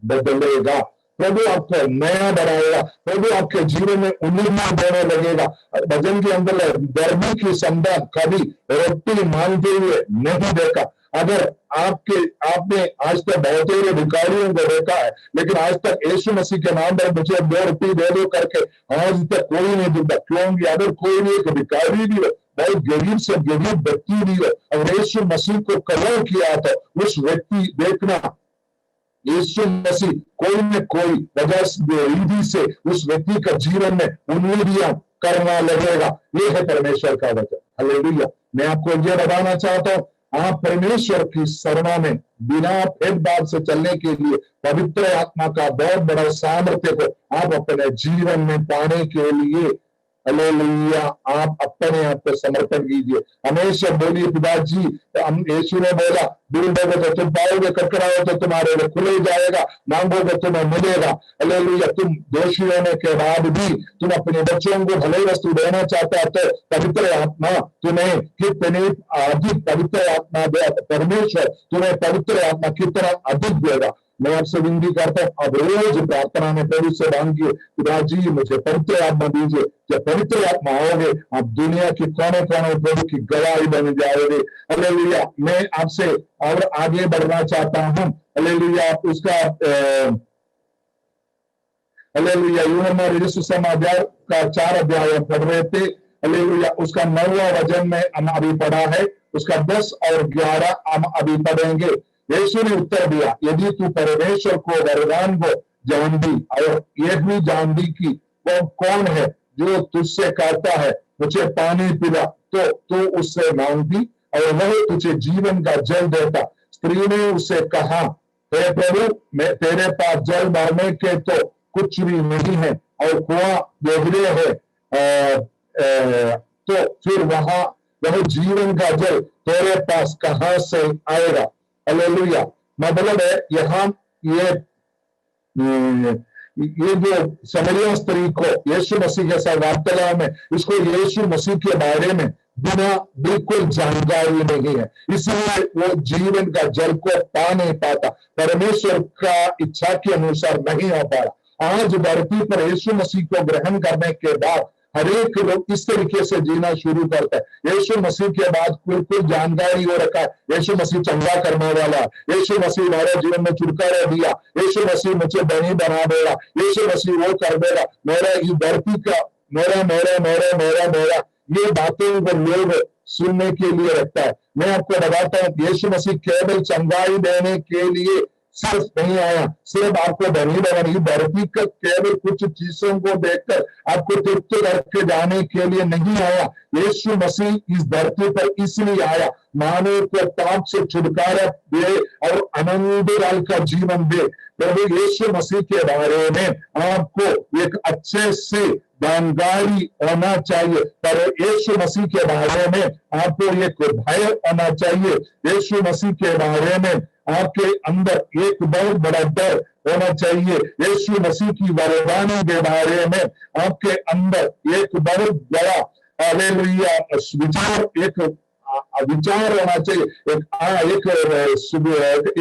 बदलेगा, प्रभु आपको नया बनाएगा, प्रभु आपके जीवन में उन्नति देने लगेगा। भजन के अंदर गर्मी की संतान कभी रोटी मांगते हुए नहीं देखा। अगर आपने आज तक बहुत ही भिखारियों को देखा है, लेकिन आज तक यीशु मसीह के नाम पर मुझे 2 रोटी दे दो करके आज तक कोई नहीं देता, क्योंकि अगर कोई भी एक भिखारी भी हो, बहुत गरीब से गरीब व्यक्ति भी हो, और यीशु मसीह को कबूल किया तो उस व्यक्ति देखना यीशु मसीह कोई न कोई वजह से उस व्यक्ति का जीवन में उन्नतियां करना लगेगा। ये है परमेश्वर का वचन, हालेलुया। मैं आपको ये बताना चाहता हूं, आप परमेश्वर की शरणा में बिना भेदभाव से चलने के लिए पवित्र आत्मा का बहुत बड़ा सामर्थ्य को आप अपने जीवन में पाने के लिए, हालेलुया, आप अपने आप को समर्पण कीजिए। हमेशा बोलिए पिताजी, यीशु ने बोला ढूंढोगे तो तुम पाओगे, खटखटाओगे तो तुम्हारे लिए खुले जाएगा, मांगोगे तुम्हें मिलेगा, हालेलुया। तुम दोषी होने के बाद भी तुम अपने बच्चों को भले वस्तु देना चाहता है तो पवित्र आत्मा तुम्हें कितनी अधिक पवित्र आत्मा दे, परमेश्वर तुम्हें पवित्र आत्मा कितना अधिक देगा। मैं आपसे विनती करता हूं, अब रोज प्रार्थना में प्रभु से मांगिए, पिताजी मुझे पवित्र आत्मा दीजिए। जब पवित्र आत्मा आओगे आप दुनिया के कोने कोने प्रभु की गवाही बन जाओगे, हालेलुया। मैं आपसे और आगे बढ़ना चाहता हूं, हालेलुया। उसका हालेलुया, यूहन्ना रचित सुसमाचार का 4 अध्याय पढ़ रहे थे, हालेलुया। उसका 9वां वचन में हम अभी पढ़ा है, उसका 10 और 11 हम अभी पढ़ेंगे। यीशु ने उत्तर दिया, यदि तू परमेश्वर को वरदान को जानती और ये भी जानती कि वो कौन है जो तुझसे कहता है मुझे पानी पिला, तो तू उससे मांगती और वह तुझे जीवन का जल देता। स्त्री ने उससे कहा, हे प्रभु, मैं तेरे पास जल भरने के तो कुछ भी नहीं है और कुआं गहरे है, तो फिर वह जीवन का जल तेरे पास कहां से आएगा। हालेलुया। मतलब है यहाँ ये जो समरिया स्त्री को यीशु मसीह के साथ वार्तालाप में, इसको यीशु मसीह के बारे में बिल्कुल जानकारी नहीं है, इसलिए वो जीवन का जल को पा नहीं पाता, परमेश्वर का इच्छा के अनुसार नहीं हो पा रहा। आज धरती पर यीशु मसीह को ग्रहण करने के बाद हर एक लोग इस तरीके से जीना शुरू करता है। यीशु मसीह के बाद कोई जानकारी हो रखा है, यीशु मसीह चंगा करने वाला, यीशु मसीह हमारे जीवन में छुटकारा दिया, यीशु मसीह मुझे धनी बना देगा, यीशु मसीह वो कर देगा, मेरा इस धरती का मेरा मेरा मेरा मेरा मेरा ये बातें वो लोग सुनने के लिए रखता है। मैं आपको बताता हूँ, यीशु मसीह केवल चंगाई देने के लिए सिर्फ नहीं आया, सिर्फ आपको धनी बनाने, धरती का केवल कुछ चीजों को देखकर आपको तृप्त करके जाने के लिए नहीं आया। यीशु मसीह इस धरती पर इसलिए आया, मानव को पाप से छुटकारा दे और आनंद का जीवन दे। प्रभु यीशु मसीह के बारे में आपको एक अच्छे से जानकारी होना चाहिए, पर यीशु मसीह के बारे में आपको एक भय होना चाहिए। यीशु मसीह के बारे में आपके अंदर एक बहुत बड़ा डर होना चाहिए। यीशु मसीह की वरदानों के बारे में आपके अंदर एक बहुत बड़ा हालेलुया विचार होना चाहिए,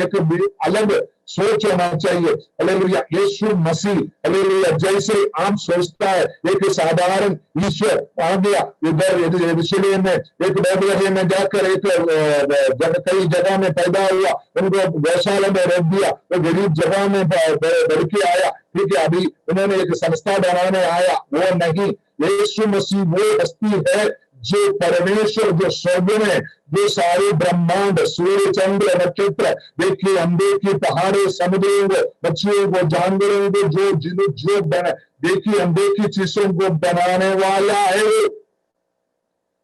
एक अलग सोच होना चाहिए। हालेलुया, यीशु मसीह हालेलुया जैसे आप सोचता है, एक साधारण ईश्वर आ गया इधर यरूशलेम में, एक बैतलहम में जाकर एक कई जगह में पैदा हुआ, उनको गौशाला में रख दिया, वो गरीब जगह में बढ़ के आया, ठीक है, अभी उन्होंने एक संस्था बनाने आया, वो नहीं। यीशु मसीह वो हस्ती है जो परमेश्वर, जो स्वर्ग में जो सारे ब्रह्मांड, सूर्य चंद्र नक्षत्र, देखिए अनदेखी पहाड़े, समुद्रों को, मछलियों को, जानवरों को, जो देखिए अनदेखी चीजों को बनाने वाला है वो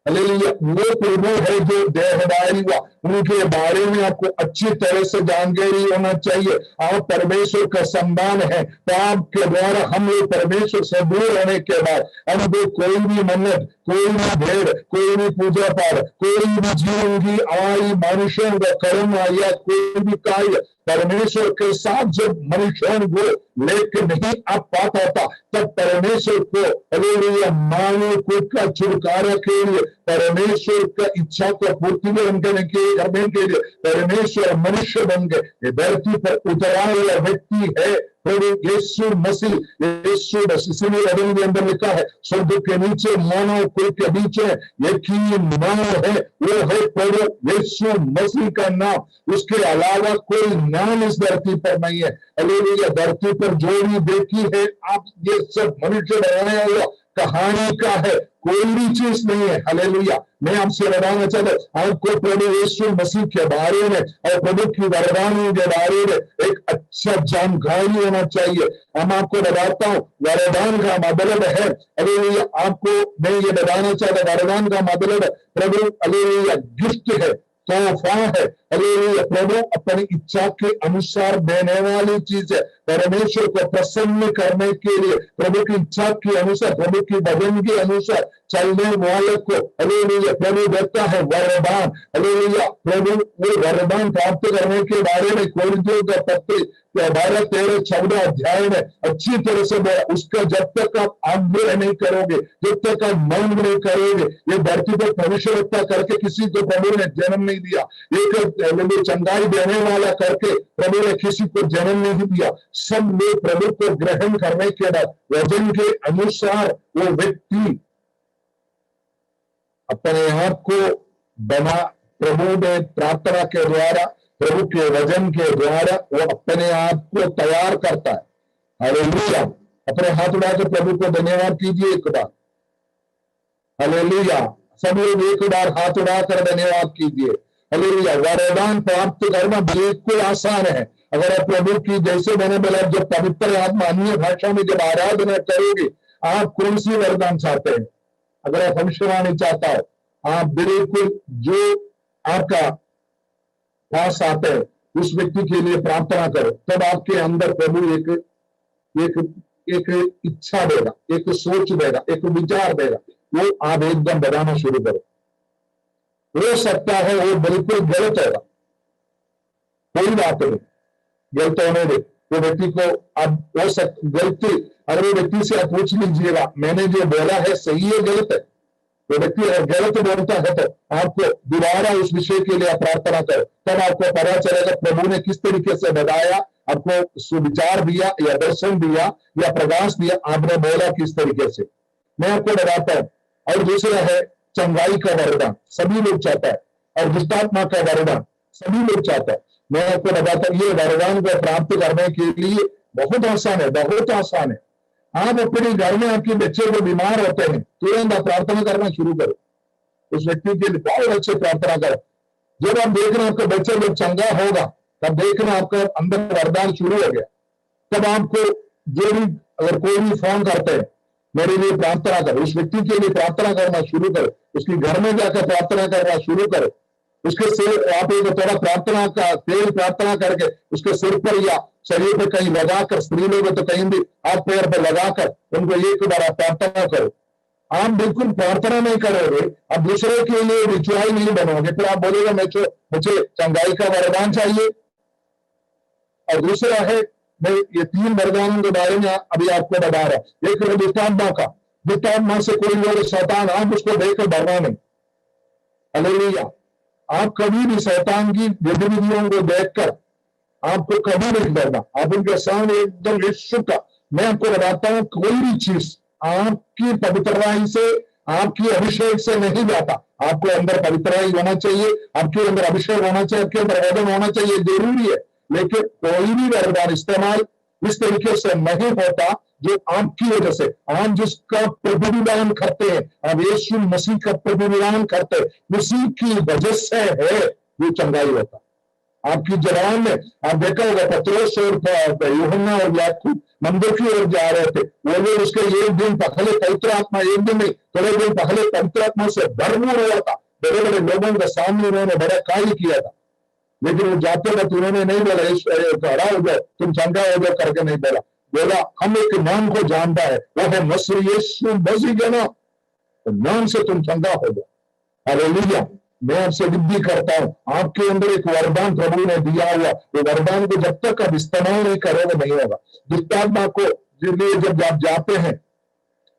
हालेलुया, वो प्रभु है जो देहधारी हुआ। उनके बारे में आपको अच्छी तरह से जानकारी होना चाहिए। आप परमेश्वर का संतान है, पाप के द्वारा हम लोग परमेश्वर से दूर होने के बाद हमको कोई भी मन्नत, कोई भी भेड़, कोई भी पूजा पाठ, कोई भी जीवन की हमारी मनुष्यों का कर्म या कोई भी कार्य परमेश्वर के साथ जब मनुष्यों को लेकर नहीं आ पाता था, तब परमेश्वर को हालेलुया मानव को का छुटकारा के लिए, परमेश्वर का इच्छा को पूर्ति करने के लिए परमेश्वर मनुष्य बन गए, धरती पर उतरा हुआ व्यक्ति है प्रभु यीशु मसीह। यीशु इसीलिए बाइबल के अंदर लिखा है, स्वर्ग के नीचे मानव कुल के बीच में एक ही नाम है, वो है प्रभु यीशु मसीह का नाम। उसके अलावा कोई नाम इस धरती पर नहीं है। हालेलुया, धरती पर जो भी देखी है आप, ये सब मनुष्य बनाया हुआ कहानी का है, कोई भी चीज नहीं है। हालेलुया, मैं आपसे बताना चाहता हूं, आपको प्रभु यीशु मसीह के बारे में और प्रभु की वरदानों के बारे में एक अच्छा जानकारी होना चाहिए। हम आपको बताता हूं, वरदान का मतलब है हालेलुया, आपको मैं ये बताना चाहता, वरदान का मतलब है प्रभु हालेलुया गिफ्ट है, तोहफा है। हालेलुया, प्रभु अपनी इच्छा के अनुसार देने वाली चीज है। परमेश्वर को प्रसन्न करने के लिए प्रभु की इच्छा के अनुसार, प्रभु की वचन के अनुसार चलने वाले को हालेलुया प्रभु देता है वरदान। हालेलुया, प्रभु वो वरदान प्राप्त करने के बारे में कोरिन्थियों का पत्र 12, 13, 14 अध्याय में अच्छी तरह से बोला, उसका जब तक आप आग्रह नहीं करोगे, जब तक आप मांग नहीं करोगे, ये धरती पर भविष्यवक्ता करके किसी को प्रभु ने जन्म नहीं दिया, एक चंगाई देने वाला करके प्रभु ने किसी को जन्म नहीं दिया। सब लोग प्रभु को ग्रहण करने के बाद वचन के अनुसार वो व्यक्ति अपने आप को बना, प्रभु ने प्रार्थना के द्वारा, प्रभु के वचन के द्वारा वो अपने आप को तैयार करता है। हालेलुया, अपने हाथ उठाकर प्रभु को धन्यवाद कीजिए एक बार। हालेलुया, सब लोग एक बार हाथ उठाकर धन्यवाद कीजिए। हालेलुया, वरदान प्राप्त करना बिल्कुल आसान है। अगर आप प्रभु की, जैसे मैंने बोला, जब पवित्र आत्मा अन्य भाषा में जब आराधना करोगे, आप कौन सी वरदान चाहते हैं? अगर आप भविष्यवाणी चाहता हो, आप बिल्कुल जो आपका पास आते हैं उस व्यक्ति के लिए प्रार्थना करो, तब आपके अंदर प्रभु एक इच्छा देगा, एक सोच देगा, एक विचार देगा, वो आप एकदम बताना शुरू करो। हो सकता है वो बिल्कुल गलत होगा, कोई बात नहीं, गलत होने दे। वो व्यक्ति को आप हो सकता गलती, अगर वो व्यक्ति से आप पूछ लीजिएगा मैंने जो बोला है सही है गलत है, वो व्यक्ति अगर गलत बोलता है तो आपको दोबारा उस विषय के लिए प्रार्थना करो, तब आपको पता चलेगा प्रभु ने किस तरीके से बताया, आपको सुविचार दिया या दर्शन दिया या प्रकाश दिया, आपने बोला किस तरीके से, मैं आपको बताता हूं। और दूसरा है चंगाई का वरदान, सभी लोग चाहता है, और दुष्टात्मा का वरदान सभी लोग चाहता है। मैं आपको बताता हूं, ये वरदान को प्राप्त करने के लिए बहुत आसान है, बहुत आसान है। आप अपने घर में आपके बच्चे को बीमार होते हैं, तुरंत आप प्रार्थना करना शुरू करो, उस व्यक्ति के लिए बहुत अच्छे प्रार्थना करो। जब आप देखना आपका बच्चा जब चंगा होगा, तब देखना आपका अंदर वरदान शुरू हो गया। तब आपको जो भी, अगर कोई भी फोन करते हैं, मेरे लिए प्रार्थना करो, उस व्यक्ति के लिए प्रार्थना करना शुरू करो, उसके घर में जाकर प्रार्थना करना शुरू करो, उसके सिर आप एक थोड़ा प्रार्थना का तेल प्रार्थना करके उसके सिर पर या शरीर पर कहीं लगाकर, स्त्री लोग तो कहीं भी हाथ पैर पर लगाकर उनको एक बार प्रार्थना करो। आप बिल्कुल प्रार्थना नहीं करोगे, आप दूसरे के लिए रिचुअल नहीं बनोगे, फिर आप बोलेगा मुझे चंगाई का वरदान चाहिए। और दूसरा है, मैं ये 3 वरदानों के बारे में अभी आपको बता रहा हूं। एक है दुष्टात्मा का, दुष्टात्मा से कोई लोग शैतान, आप उसको देखकर डरना नहीं। हालेलुया। आप कभी भी शैतान की गतिविधियों को देखकर आपको कभी नहीं डरना, आप उनके सामने एकदम यीशु का, मैं आपको बताता हूं, कोई भी चीज आपकी पवित्रवाही से, आपकी अभिषेक से नहीं जाता। आपको अंदर पवित्रवाही होना चाहिए, आपके अंदर अभिषेक होना चाहिए, आपके अंदर वरदान होना चाहिए, जरूरी है। लेकिन कोई भी वरदान इस्तेमाल इस तरीके से नहीं होता जो आपकी वजह से, आप जिसका प्रतिनिधान करते हैं, आप यीशु मसीह का प्रतिनिधान करते हैं, उसी की वजह से है वो चंगाई होता। आपकी जवान में आप देखा होगा, पतरस और यूहन्ना और याकूब मंदिर की ओर जा रहे थे, वो लोग उसके एक दिन पहले पवित्र आत्मा, एक दिन नहीं थोड़े दिन पहले पवित्र आत्मा से भरपूर हुआ था। बड़े बड़े लोगों के सामने उन्होंने बड़ा कार्य किया था, लेकिन वो जाते वक्त उन्होंने नहीं बोला खड़ा हो जाओ, तुम चंगा हो जाओ करके नहीं बोला। बोला हम एक नाम को जानता है, वो है मसीह यीशु मसीह के नाम, तो नाम से तुम चंगा हो जाओ। हालेलुया। मैं आपसे विनती करता हूं, आपके अंदर एक वरदान प्रभु ने दिया हुआ, वो वरदान को जब तक आप इस्तेमाल नहीं करोगे नहीं होगा। दुष्टात्मा को लिए जब आप जाते हैं,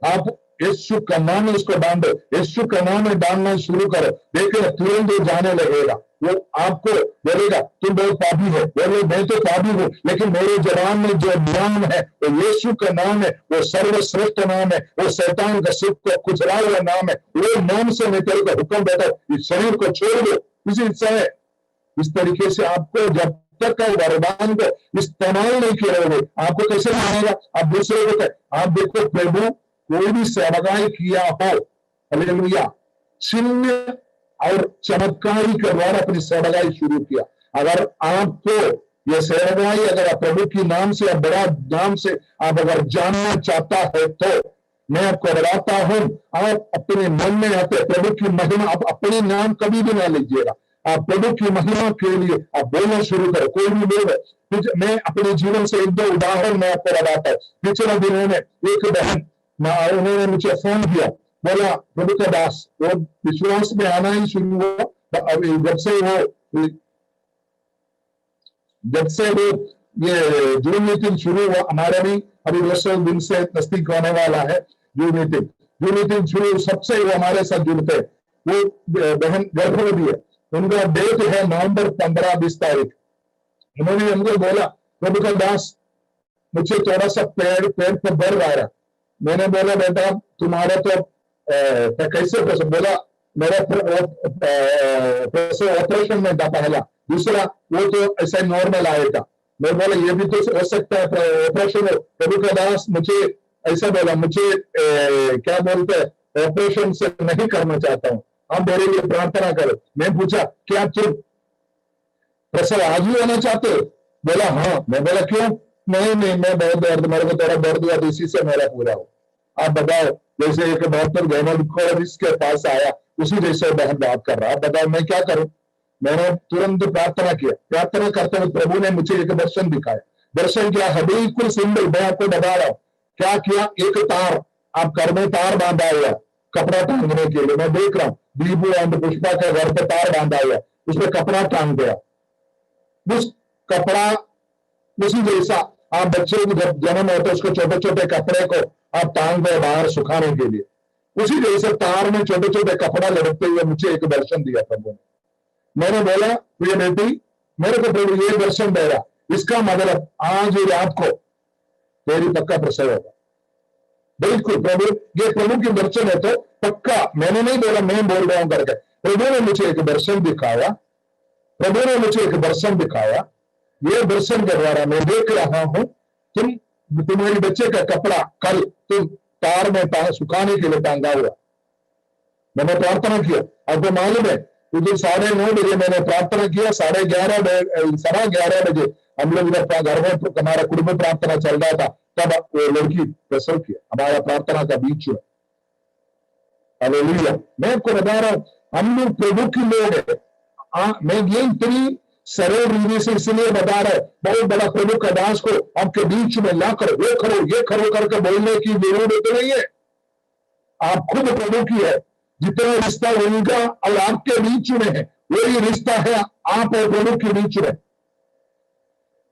आप यीशु का नाम में उसको बांधो, यीशु का नाम में डालना शुरू करो, देखिए तुरंत वो जाने लगेगा। वो आपको बोलेगा तुम बहुत पापी है, बोले मैं तो पापी हूं, लेकिन मेरे जवान में जो नाम है वो यीशु का नाम है, वो सर्वश्रेष्ठ नाम है, वो शैतान का सुख को कुचला हुआ नाम है। वो नाम से मैं तेरे को हुक्म देता हूं, इस शरीर को छोड़ दो, इसी इच्छा है। इस तरीके से आपको जब तक वरदान को इस्तेमाल नहीं करोगे, आपको कैसे मानेगा? आप दूसरे को आप देखो, प्रभु कोई भी सेवकाई किया हो, हालेलुया, चिन्ह और चमत्कारी के द्वारा अपनी सेवकाई शुरू किया। अगर आपको ये सेवकाई, अगर आप प्रभु की नाम से, बड़ा नाम से आप अगर जानना चाहता है, तो मैं आपको बताता हूं, आप अपने मन में आते प्रभु की महिमा, आप अपने नाम कभी भी ना लीजिएगा, आप प्रभु की महिमा के लिए आप बोलना शुरू करो। कोई भी लोग, मैं अपने जीवन से 1-2 उदाहरण मैं आपको बताता हूँ। पिछले दिनों में एक बहन, उन्होंने मुझे फोन किया, बोला प्रभु का दास, वो विश्वास में आना ही शुरू हुआ जब से वो ये जूम मीटिंग शुरू हुआ। हमारा भी अभी 200 दिन से नजदीक होने वाला है जूम मीटिंग शुरू, सबसे वो हमारे साथ जुड़ते हैं। वो बहन गर्भवती है, उनका डेट है नवंबर 15-20 तारीख। उन्होंने हमको बोला प्रभु का दास, मुझे थोड़ा सा पेड़ पर दर्द आ रहा। मैंने बोला बेटा तुम्हारा तो कैसे प्रसव? बोला मेरा ऑपरेशन में था पहला, दूसरा वो तो ऐसा नॉर्मल आएगा। मैं बोला ये भी तो हो सकता है ऑपरेशन हो। प्रभु का दास मुझे ऐसा बोला, मुझे क्या बोलते हैं, ऑपरेशन से नहीं करना चाहता हूँ, आप मेरे लिए प्रार्थना करो। मैं पूछा क्या तुम प्रसव आज ही होना चाहते हो? बोला हाँ। मैं बोला क्यों? नहीं, मैं बहुत दर्द, मेरे को थोड़ा दर्द हुआ, इसी से मेरा पूरा हो। आप बताओ, जैसे एक डॉक्टर गायनेकोलॉजिस्ट के पास आया, उसी जैसे बहन बात कर रहा, आप बताओ मैं क्या करूं? मैंने तुरंत प्रार्थना किया। प्रार्थना करते हुए प्रभु ने मुझे एक दर्शन दिखाया। दर्शन क्या है? बिल्कुल सिंपल, मैं आपको बता रहा हूं क्या किया। एक तार, आप घर में तार बांधा हुआ कपड़ा टांगने के लिए, मैं देख रहा हूँ दीपू एंड पुष्पा के घर पे तार बांधा हुआ, उसमें कपड़ा टांग दिया। उस कपड़ा उसी जैसा आप बच्चे को जब जन्म होता है उसको छोटे छोटे कपड़े को आप टांग दो बाहर सुखाने के लिए, उसी जैसे तार में छोटे छोटे कपड़ा लटकते हुए मुझे एक दर्शन दिया प्रभु ने। मैंने बोला प्रिय बेटी, मेरे को प्रभु ये दर्शन दे रहा, इसका मतलब आज रात को तेरी पक्का प्रसव होगा। बिल्कुल प्रभु, ये प्रभु की दर्शन है तो पक्का, मैंने नहीं बोला, मैं बोल रहा हूं करके। प्रभु ने मुझे एक दर्शन दिखाया, प्रभु ने मुझे एक दर्शन दिखाया। ये दर्शन के द्वारा मैं देख रहा हूं, तुम्हारी बच्चे का कपड़ा कल तुम तार में सुखाने के लिए टांगा हुआ। मैंने प्रार्थना किया, आपको मालूम है उस दिन 9:30 बजे मैंने प्रार्थना किया, 11:30 बजे हम लोग इधर घर में हमारा कुटुंब प्रार्थना चल रहा था, तब वो लड़की प्रसव किया हमारा प्रार्थना का बीच में। हालेलुया। मैं आपको बता रहा हूं, हम लोग प्रभु की लोग है। मैं ये इतनी सरल रीति से इसलिए बता रहा है, बहुत बड़ा प्रभु का दास को आपके बीच में ला कर वो करो ये करो करके बोलने की जरूरत नहीं है। आप खुद प्रभु की है। जितना रिश्ता उनका और आपके बीच में है, वही रिश्ता है आप और प्रभु के बीच में।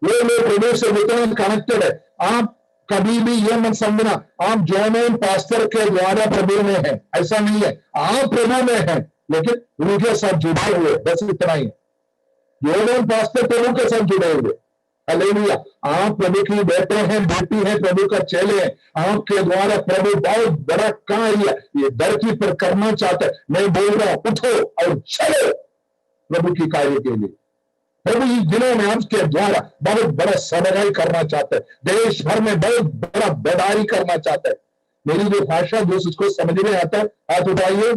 वो लोग प्रभु से जितना कनेक्टेड है। आप कभी भी ये मत समझना आप जॉन पास्टर के द्वारा प्रभु में है, ऐसा नहीं है। आप प्रभु में है लेकिन उनके साथ जुड़े हुए, बस इतना ही। जॉन पास्टर प्रभु के साथ जुड़े हुए। हालेलुया। आप प्रभु की बेटे हैं, बेटी है, प्रभु का चेले हैं। आपके द्वारा प्रभु बहुत बड़ा कार्य ये धरती पर करना चाहते हैं। मैं बोल रहा हूं, उठो और चलो प्रभु की कार्य के लिए। प्रभु इस दिनों में आपके द्वारा बहुत बड़ा सगाई करना चाहते हैं, देश भर में बहुत बड़ा बेदारी करना चाहते हैं। मेरी जो भाषा जिसको समझ में आता है हाथ उठाइए,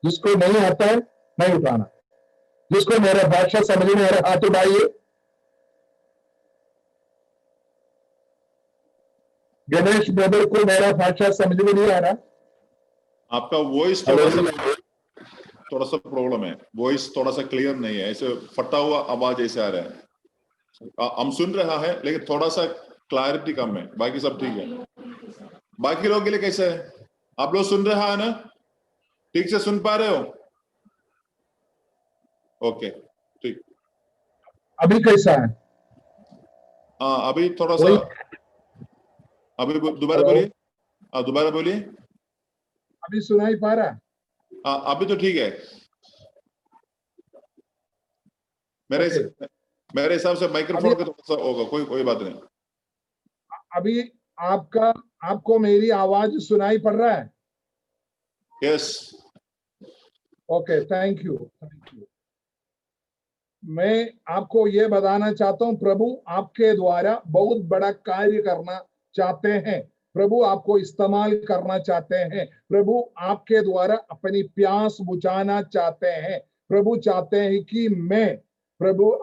जिसको नहीं आता है नहीं उठाना। जिसको मेरा भाषा समझ में आ रहा हाथ उठाइए। गणेश ब्रदर को मेरा भाषा समझ में नहीं आ रहा। आपका वॉइस थोड़ा सा प्रॉब्लम है, वॉइस थोड़ा सा क्लियर नहीं है, ऐसे फटा हुआ आवाज ऐसे आ रहा है। हम सुन रहा है लेकिन थोड़ा सा क्लैरिटी कम है, बाकी सब ठीक है। बाकी लोगों के लिए कैसे है? आप लोग सुन रहा है ना? ठीक से सुन पा रहे हो? ओके ठीक। अभी कैसा है? हाँ अभी थोड़ा सा, अभी दोबारा बोलिए। दोबारा बोलिए। अभी सुनाई पा रहा है? हाँ अभी तो ठीक है। मेरे हिसाब से माइक्रोफोन का थोड़ा सा होगा, कोई बात नहीं। अभी आपको मेरी आवाज सुनाई पड़ रहा है? यस। Okay, thank you. मैं आपको ये बताना चाहता हूं, प्रभु आपके द्वारा बहुत बड़ा कार्य करना चाहते हैं। प्रभु आपको इस्तेमाल करना चाहते हैं। प्रभु आपके द्वारा अपनी प्यास बुझाना चाहते हैं। प्रभु चाहते हैं कि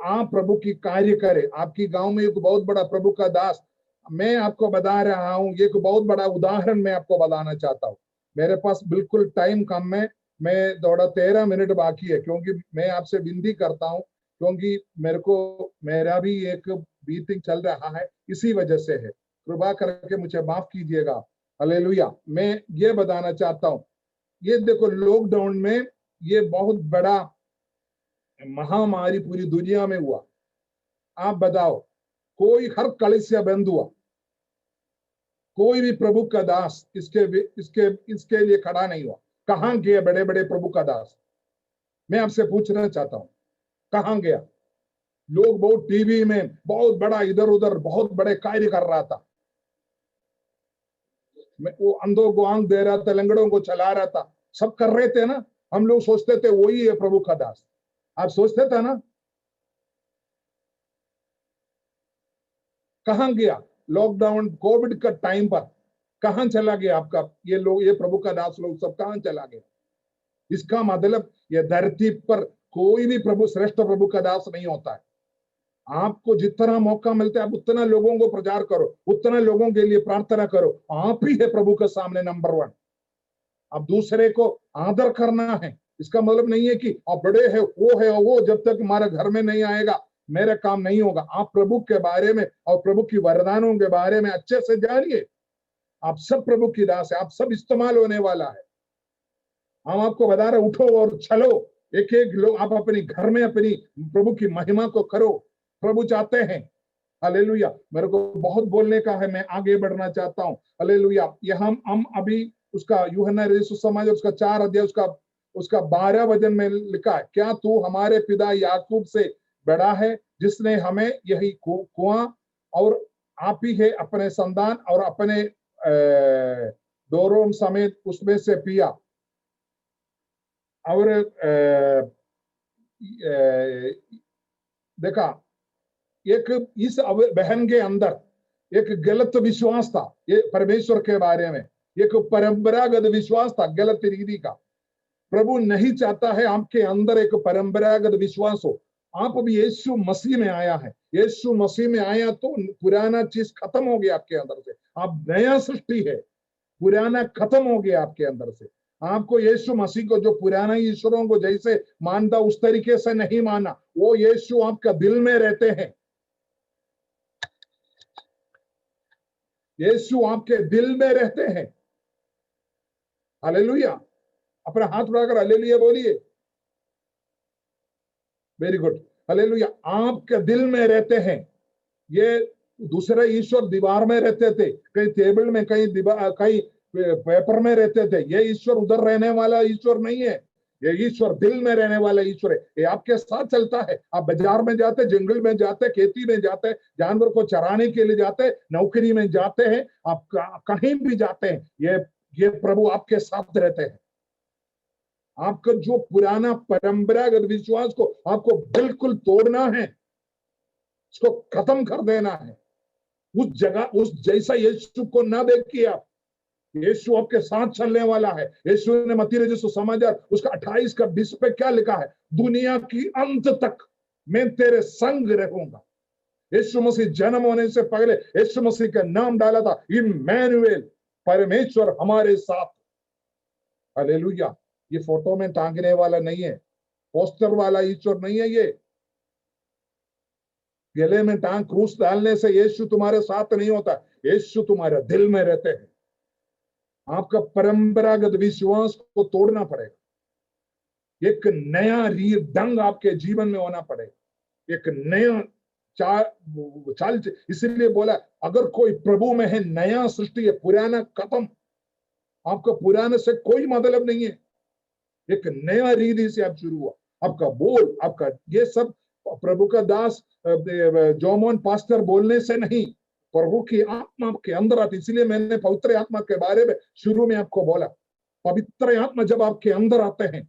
आप प्रभु की कार्य करें। आपकी गांव में एक बहुत बड़ा प्रभु का दास, मैं आपको बता रहा हूं, एक बहुत बड़ा उदाहरण मैं आपको बताना चाहता हूं। मेरे पास बिल्कुल टाइम कम है, मैं थोड़ा 13 मिनट बाकी है, क्योंकि मैं आपसे विनती करता हूं, क्योंकि मेरा भी एक मीटिंग चल रहा है, इसी वजह से है। कृपा करके मुझे माफ कीजिएगा। हालेलुया। मैं ये बताना चाहता हूं, ये देखो लॉकडाउन में ये बहुत बड़ा महामारी पूरी दुनिया में हुआ। आप बताओ, कोई हर कलीसिया बंद हुआ, कोई भी प्रभु का दास इसके लिए खड़ा नहीं हुआ। कहां गए बड़े बड़े प्रभु का दास? मैं आपसे पूछना चाहता हूं, कहां गया? लोग बहुत टीवी में बहुत बड़ा इधर उधर बहुत बड़े कार्य कर रहा था। वो अंधों को आंख दे रहा था, लंगड़ों को चला रहा था, सब कर रहे थे ना। हम लोग सोचते थे वही है प्रभु का दास। आप सोचते थे ना? कहां गया? लॉकडाउन कोविड का टाइम पर कहां चला गया आपका ये प्रभु का दास लोग सब कहां चला गया? इसका मतलब ये धरती पर कोई भी प्रभु श्रेष्ठ प्रभु का दास नहीं होता है। आपको जितना मौका मिलता है आप उतना लोगों को प्रचार करो, उतना लोगों के लिए प्रार्थना करो। आप ही है प्रभु के सामने नंबर 1। आप दूसरे को आदर करना है। इसका मतलब नहीं है कि आप बड़े है वो जब तक हमारे घर में नहीं आएगा मेरा काम नहीं होगा। आप प्रभु के बारे में और प्रभु की वरदानों के बारे में अच्छे से जानिए। आप सब प्रभु की दास है, आप सब इस्तेमाल होने वाला है। हम आपको बता रहे, उठो और चलो। एक एक लोग आप अपने घर में अपनी प्रभु की महिमा को करो। प्रभु चाहते हैं। हालेलुया। मेरे को बहुत बोलने का है, मैं आगे बढ़ना चाहता हूँ। हालेलुया। ये हम अभी उसका यूहन्ना रसूल समाज उसका 4 अध्याय उसका 12 वचन में लिखा है, क्या तू हमारे पिता याकूब से बड़ा है जिसने हमें यही कुआं और आप ही है अपने संतान और अपने डोरों समेत उसमें से पिया। और देखा, एक इस बहन के अंदर एक गलत विश्वास था ये परमेश्वर के बारे में, एक परंपरागत विश्वास था गलत रीति का। प्रभु नहीं चाहता है आपके अंदर एक परंपरागत विश्वास हो। आप अभी यीशु मसीह में आया है, यीशु मसीह में आया तो पुराना चीज खत्म हो गया आपके अंदर से, आप नया सृष्टि है, पुराना खत्म हो गया आपके अंदर से। आपको यीशु मसीह को जो पुराना ईश्वरों को जैसे मानता उस तरीके से नहीं माना, वो यीशु आपका दिल में रहते हैं, यीशु आपके दिल में रहते हैं। हालेलुया, अपना हाथ उठाकर हालेलुया बोलिए। Very good, hallelujah. आपके दिल में रहते हैं। ये दूसरे ईश्वर दीवार में रहते थे, कहीं टेबल में, कहीं पेपर में रहते थे। ये ईश्वर उधर रहने वाला ईश्वर नहीं है, ये ईश्वर दिल में रहने वाला ईश्वर है। ये आपके साथ चलता है। आप बाजार में जाते, जंगल में जाते, खेती में जाते, जानवर को चराने के लिए जाते, नौकरी में जाते हैं, आप कहीं भी जाते हैं, ये प्रभु आपके साथ रहते हैं। आपका जो पुराना परंपरागत विश्वास को आपको बिल्कुल तोड़ना है, इसको खत्म कर देना है। उस जगह उस जैसा यीशु को ना देखिए आप, यीशु आपके साथ चलने वाला है। यीशु ने मत्ती रचित समाचार उसका 28 का 20 पे क्या लिखा है? दुनिया की अंत तक मैं तेरे संग रहूंगा। यीशु मसीह जन्म होने से पहले यीशु मसीह का नाम डाला था इम्मैनुएल, परमेश्वर हमारे साथ। हालेलुया। ये फोटो में टांगने वाला नहीं है, पोस्टर वाला ईश्वर नहीं है। ये गले में टांग क्रूस डालने से यीशु तुम्हारे साथ नहीं होता, यीशु तुम्हारे दिल में रहते हैं। आपका परंपरागत विश्वास को तोड़ना पड़ेगा, एक नया ढंग आपके जीवन में होना पड़ेगा, एक नया चाल। इसलिए बोला अगर कोई प्रभु में है नया सृष्टि है, पुराना खत्म। आपको पुराने से कोई मतलब नहीं है, एक नया रीति से आप शुरू हुआ। आपका बोल, आपका ये सब प्रभु का दास जोमोन पास्टर बोलने से नहीं, प्रभु की आत्मा आपके अंदर आती। इसलिए मैंने पवित्र आत्मा के बारे में शुरू में आपको बोला, पवित्र आत्मा जब आपके अंदर आते हैं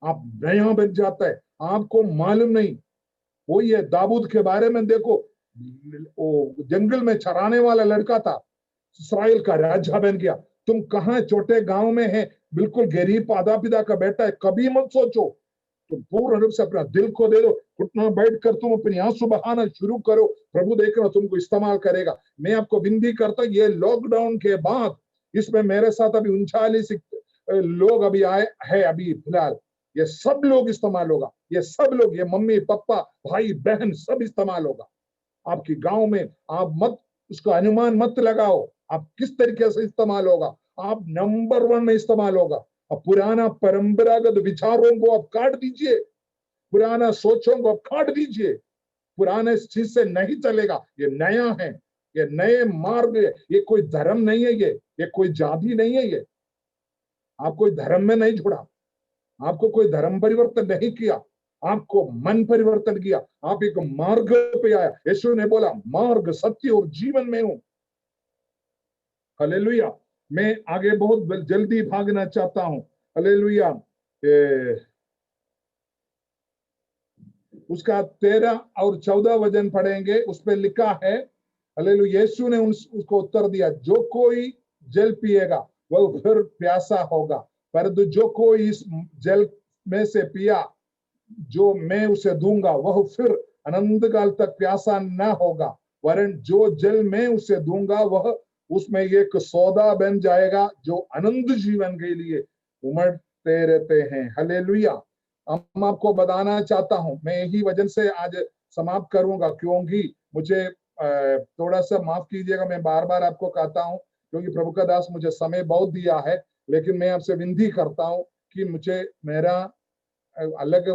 आप नया बन जाता है। आपको मालूम नहीं, वो ये दाऊद के बारे में देखो, वो जंगल में चराने वाला लड़का था, इस्राएल का राजा बन गया। तुम कहाँ छोटे गांव में है, बिल्कुल गरीब आधा पिता का बेटा है, कभी मत सोचो, तुम पूर्ण रूप से अपना दिल को दे दो, घुटना बैठकर तुम अपनी आंसू बहाना शुरू करो। प्रभु देख रहा तुमको इस्तेमाल करेगा। मैं आपको विनती करता हूं, ये लॉकडाउन के बाद इसमें मेरे साथ अभी 39 लोग अभी आए हैं अभी फिलहाल, ये सब लोग इस्तेमाल होगा। ये सब लोग, ये मम्मी पापा भाई बहन सब इस्तेमाल होगा आपकी गांव में। आप मत उसका अनुमान मत लगाओ आप किस तरीके से इस्तेमाल होगा। आप नंबर 1 में इस्तेमाल होगा। अब पुराना परंपरागत विचारों को आप काट दीजिए, पुराना सोचों को आप काट दीजिए। पुराने चीज से नहीं चलेगा, ये नया है, ये नए मार्ग है। ये कोई धर्म नहीं है, ये कोई जाति नहीं है। ये आप कोई धर्म में नहीं जुड़ा, आपको कोई धर्म परिवर्तन नहीं किया, आपको मन परिवर्तन किया। आप एक मार्ग पे आया। यीशु ने बोला मार्ग सत्य और जीवन में हूं। हालेलुया। मैं आगे बहुत जल्दी भागना चाहता हूं। हालेलुया। उसका 13 और 14 वचन पढ़ेंगे, उस पर लिखा है हालेलुया। यीशु ने उसको उत्तर दिया, जो कोई जल पिएगा वह फिर प्यासा होगा, परंतु जो कोई इस जल में से पिया जो मैं उसे दूंगा वह फिर अनंत काल तक प्यासा न होगा, वरन जो जल मैं उसे दूंगा वह उसमें एक सौदा बन जाएगा जो अनंत जीवन के लिए उमड़ते रहते हैं। हालेलुया। हम आपको बताना चाहता हूं, मैं यही वजन से आज समाप्त करूंगा, क्योंकि मुझे थोड़ा सा माफ कीजिएगा, मैं बार बार आपको कहता हूं क्योंकि प्रभु का दास मुझे समय बहुत दिया है, लेकिन मैं आपसे विनती करता हूं कि मुझे मेरा अलग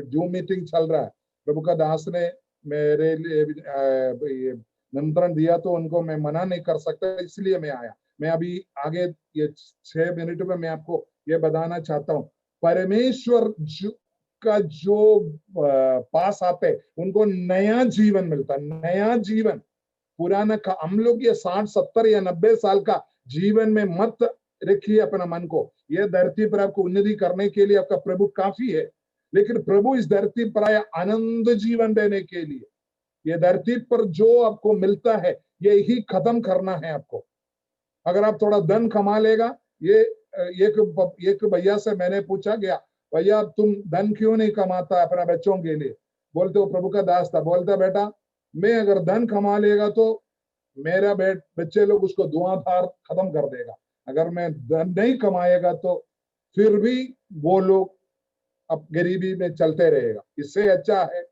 जूम मीटिंग चल रहा है। प्रभु का दास ने मेरे लिए निमंत्रण दिया तो उनको मैं मना नहीं कर सकता, इसलिए मैं आया। मैं अभी आगे ये 6 मिनट में मैं आपको ये बताना चाहता हूँ, परमेश्वर का जो पास आते उनको नया जीवन मिलता, नया जीवन। पुराना का हम लोग ये 60 70 या 90 साल का जीवन में मत रखिए अपना मन को। ये धरती पर आपको उन्नति करने के लिए आपका प्रभु काफी है, लेकिन प्रभु इस धरती पर आया आनंद जीवन देने के लिए। ये धरती पर जो आपको मिलता है यही खत्म करना है आपको। अगर आप थोड़ा धन कमा लेगा, ये एक भैया से मैंने पूछा गया, भैया तुम धन क्यों नहीं कमाता अपना बच्चों के लिए? बोलते वो प्रभु का दास था, बोलता बेटा मैं अगर धन कमा लेगा तो मेरा बच्चे लोग उसको धुआंधार खत्म कर देगा, अगर मैं धन नहीं कमाएगा तो फिर भी वो लोग अब गरीबी में चलते रहेगा। इससे अच्छा है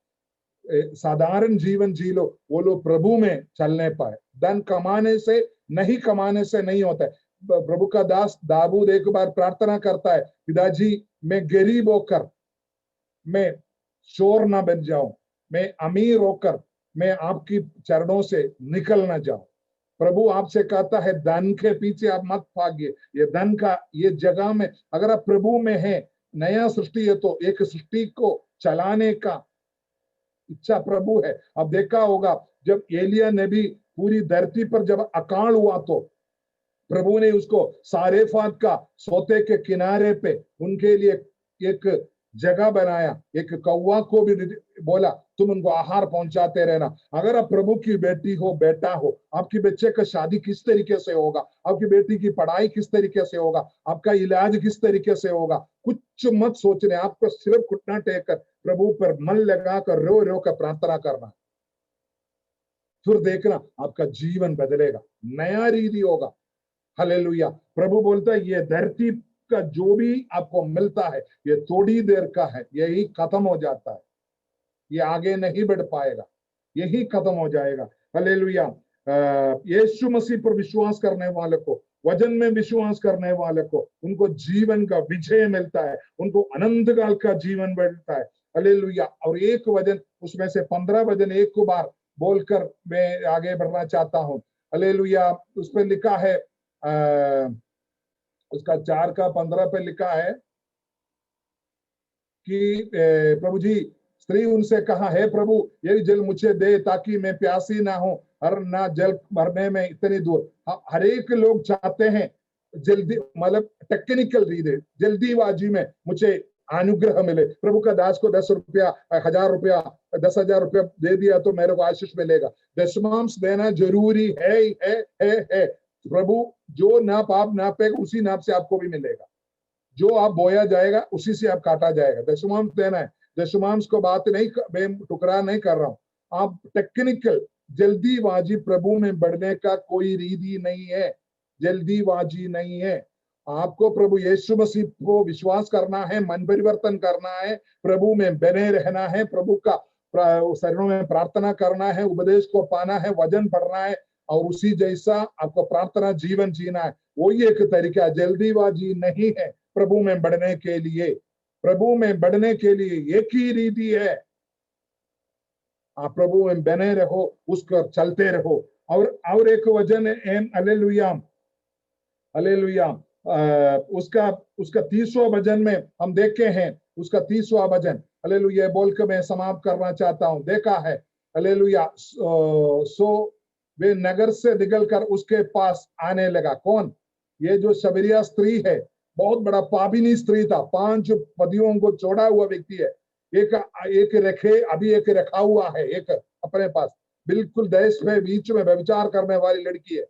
साधारण जीवन जी लो, वो लोग प्रभु में चलने पाए। धन कमाने से नहीं, कमाने से नहीं होता है। प्रभु का दास दाऊद एक बार प्रार्थना करता है, पिताजी मैं गरीब होकर मैं चोर ना बन जाऊं, मैं अमीर होकर मैं आपकी चरणों से निकल ना जाऊं। प्रभु आपसे कहता है धन के पीछे आप मत भागिए। ये धन का ये जगह में अगर आप प्रभु में है, नया सृष्टि है, तो एक सृष्टि को चलाने का इच्छा प्रभु है। अब देखा होगा जब एलिया ने भी पूरी धरती पर जब अकाल हुआ तो प्रभु ने उसको सारेफात का सोते के किनारे पे उनके लिए एक जगह बनाया, एक कौवा को भी बोला तुम उनको आहार पहुंचाते रहना। अगर आप प्रभु की बेटी हो, बेटा हो, आपकी बच्चे का शादी किस तरीके से होगा, आपकी बेटी की पढ़ाई किस तरीके से होगा, आपका इलाज किस तरीके से होगा, कुछ मत सोचने, आपको सिर्फ घुटना टेक कर प्रभु पर मन लगाकर रो रो कर प्रार्थना करना। फिर देखना आपका जीवन बदलेगा, नया रीति होगा। हालेलुया। प्रभु बोलता है ये धरती का जो भी आपको मिलता है ये थोड़ी देर का है, यही खत्म हो जाता है, ये आगे नहीं बढ़ पाएगा, यही खत्म हो जाएगा। हालेलुया। यीशु मसीह पर विश्वास करने वाले को, वचन में विश्वास करने वाले को, उनको जीवन का विजय मिलता है, उनको अनंत काल का जीवन मिलता है। हालेलुया। और एक वचन उसमें से 15 वचन एक को बार बोलकर मैं आगे बढ़ना चाहता हूँ। हालेलुया। उस पर लिखा है उसका 4 का 15 पे लिखा है कि प्रभु जी स्त्री उनसे कहा, हे प्रभु यही जल मुझे दे ताकि मैं प्यासी ना हो और ना जल भरने में इतनी दूर। हर एक लोग चाहते हैं जल्दी, मतलब टेक्निकल रीते जल्दीबाजी में मुझे अनुग्रह मिले। प्रभु का दास को 10 रुपया 1000 रुपया 10,000 रुपया दे दिया तो मेरे को आशीष मिलेगा। दशमांश देना जरूरी है। प्रभु जो नाप आप नापेगा उसी नाप से आपको भी मिलेगा, जो आप बोया जाएगा उसी से आप काटा जाएगा। दशमांश देना है। दशमांश को बात नहीं, टुकड़ा नहीं कर रहा हूं। आप टेक्निकल जल्दीबाजी प्रभु में बढ़ने का कोई रीति नहीं है, जल्दीबाजी नहीं है। आपको प्रभु यीशु मसीह को विश्वास करना है, मन परिवर्तन करना है, प्रभु में बने रहना है, प्रभु का शरणों में प्रार्थना करना है, उपदेश को पाना है, वचन पढ़ना है और उसी जैसा आपको प्रार्थना जीवन जीना है। वही एक तरीका, जल्दीबाजी नहीं है प्रभु में बढ़ने के लिए। प्रभु में बढ़ने के लिए एक ही रीति है, आप प्रभु में बने रहो, उसको चलते रहो। और एक वचन है, हालेलुया हालेलुया, उसका 30वां वचन में हम देखे हैं, उसका 30वां वचन, हालेलुया बोल के मैं समाप्त करना चाहता हूं। देखा है, हालेलुया। सो वे नगर से निकलकर उसके पास आने लगा। कौन? ये जो शबरिया स्त्री है, बहुत बड़ा पापिनी स्त्री था, 5 पतियों को छोड़ा हुआ व्यक्ति है। एक रखे, अभी एक रखा हुआ है, एक अपने पास, बिल्कुल देश में बीच में व्यभिचार करने वाली लड़की है।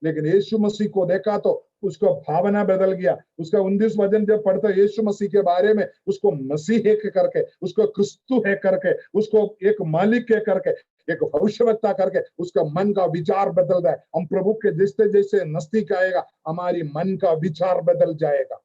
लेकिन यीशु मसीह को देखा तो उसको भावना बदल गया। उसका 19 वचन जब पढ़ता यीशु मसीह के बारे में, उसको मसीह है करके, उसको क्रिस्तु है करके, उसको एक मालिक है करके, एक भविष्यवक्ता करके उसका मन का विचार बदल रहा है। हम प्रभु के जैसे जैसे नजदीक आएगा हमारी मन का विचार बदल जाएगा।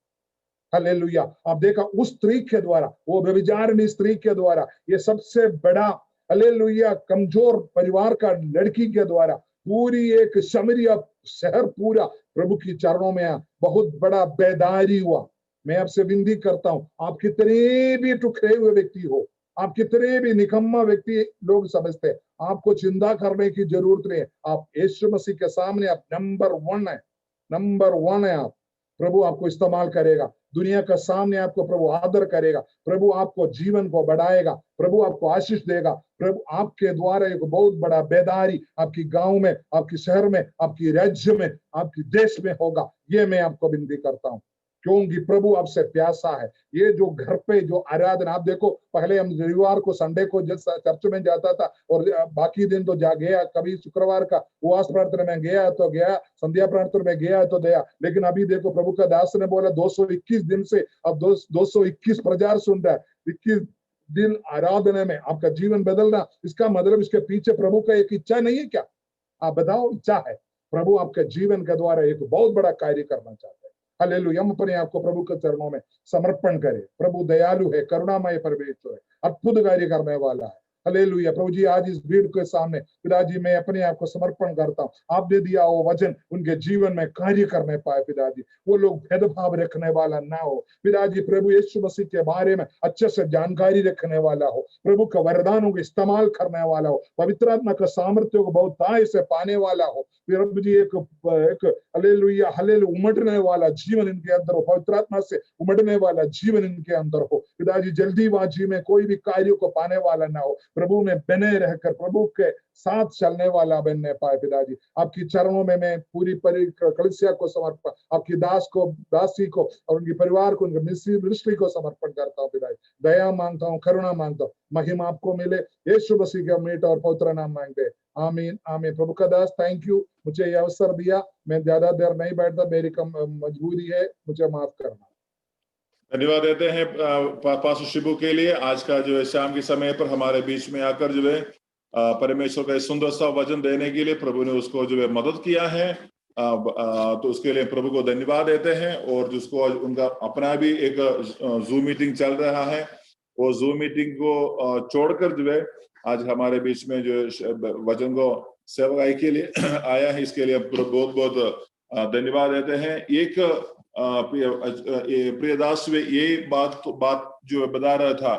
हालेलुया। आप देखा उस स्त्री के द्वारा, वो व्यभिचारिणी स्त्री के द्वारा, ये सबसे बड़ा हालेलुया कमजोर परिवार का लड़की के द्वारा पूरी एक शमरिया शहर पूरा प्रभु की चरणों में आया। बहुत बड़ा बेदारी हुआ। मैं आपसे विनती करता हूं, आप कितने भी टुकड़े हुए व्यक्ति हो, आप कितने भी निकम्मा व्यक्ति लोग समझते हैं, आपको चिंता करने की जरूरत नहीं है। आप यीशु मसीह के सामने आप नंबर 1 है, नंबर 1 है आप। प्रभु आपको इस्तेमाल करेगा। दुनिया का सामने आपको प्रभु आदर करेगा, प्रभु आपको जीवन को बढ़ाएगा, प्रभु आपको आशीष देगा, प्रभु आपके द्वारा एक बहुत बड़ा बेदारी आपकी गांव में, आपकी शहर में, आपकी राज्य में, आपकी देश में होगा। ये मैं आपको विनती करता हूँ, क्योंकि प्रभु आपसे प्यासा है। ये जो घर पे जो आराधना, आप देखो पहले हम रविवार को संडे को जब चर्च में जाता था और बाकी दिन तो जा गया, कभी शुक्रवार का उपवास प्रार्थना में गया तो गया, संध्या प्रार्थना में गया तो गया। लेकिन अभी देखो प्रभु का दास ने बोला 221 दिन से अब 221 प्रचार सुन रहा है, 21 दिन आराधना में आपका जीवन बदलना। इसका मतलब इसके पीछे प्रभु का एक इच्छा नहीं है क्या? आप बताओ, इच्छा है। प्रभु आपके जीवन के द्वारा एक बहुत बड़ा कार्य करना चाहते हैं। हालेलुया। हम अपने आपको प्रभु के चरणों में समर्पण करें। प्रभु दयालु है, करुणामय परमेश्वर है, अद्भुत कार्य करने वाला है। हालेलुया। प्रभु जी आज इस भीड़ के सामने पिताजी मैं अपने आप को समर्पण करता हूँ। आपने दिया वो वचन उनके जीवन में कार्य करने पाए पिताजी, वो लोग भेदभाव रखने वाला ना हो पिताजी। प्रभु यीशु मसीह के बारे में अच्छे से जानकारी रखने वाला हो, प्रभु का वरदानों को इस्तेमाल करने वाला हो, पवित्र आत्मा का सामर्थ्य को बहुत ताय से पाने वाला हो। प्रभु जी एक हालेलुया हालेलुया उमड़ने वाला जीवन इनके अंदर हो, पवित्र आत्मा से उमड़ने वाला जीवन इनके अंदर हो पिताजी। जल्दीबाजी में कोई भी कार्य को पाने वाला ना हो, प्रभु में बने रहकर प्रभु के साथ चलने वाला बनने पाए पिताजी। आपकी चरणों में मैं पूरी कलीसिया को समर्पण, आपकी दास को, दासी को और उनके परिवार को, उनके मिनिस्ट्री को समर्पण करता हूँ पिताजी। दया मांगता हूँ, करुणा मांगता हूँ, महिमा आपको मिले यीशु मसीह के अमृत और पवित्र नाम मांगते, आमीन आमीन। प्रभु का दास थैंक यू, मुझे ये अवसर दिया। मैं ज्यादा देर नहीं बैठता, मेरी कम मजबूरी है, मुझे माफ करना। धन्यवाद देते हैं पास्टर शिबू के लिए। आज का जो है शाम के समय पर हमारे बीच में आकर जो है परमेश्वर का सुंदर सा वचन देने के लिए प्रभु ने उसको जो है मदद किया है, तो उसके लिए प्रभु को धन्यवाद देते हैं। और जिसको उनका अपना भी एक जूम मीटिंग चल रहा है, वो जूम मीटिंग को छोड़कर जो है आज हमारे बीच में जो वचन को सेवकाई के लिए आया है, इसके लिए बहुत बहुत धन्यवाद देते हैं। एक प्रियदास ये बात जो बता रहा था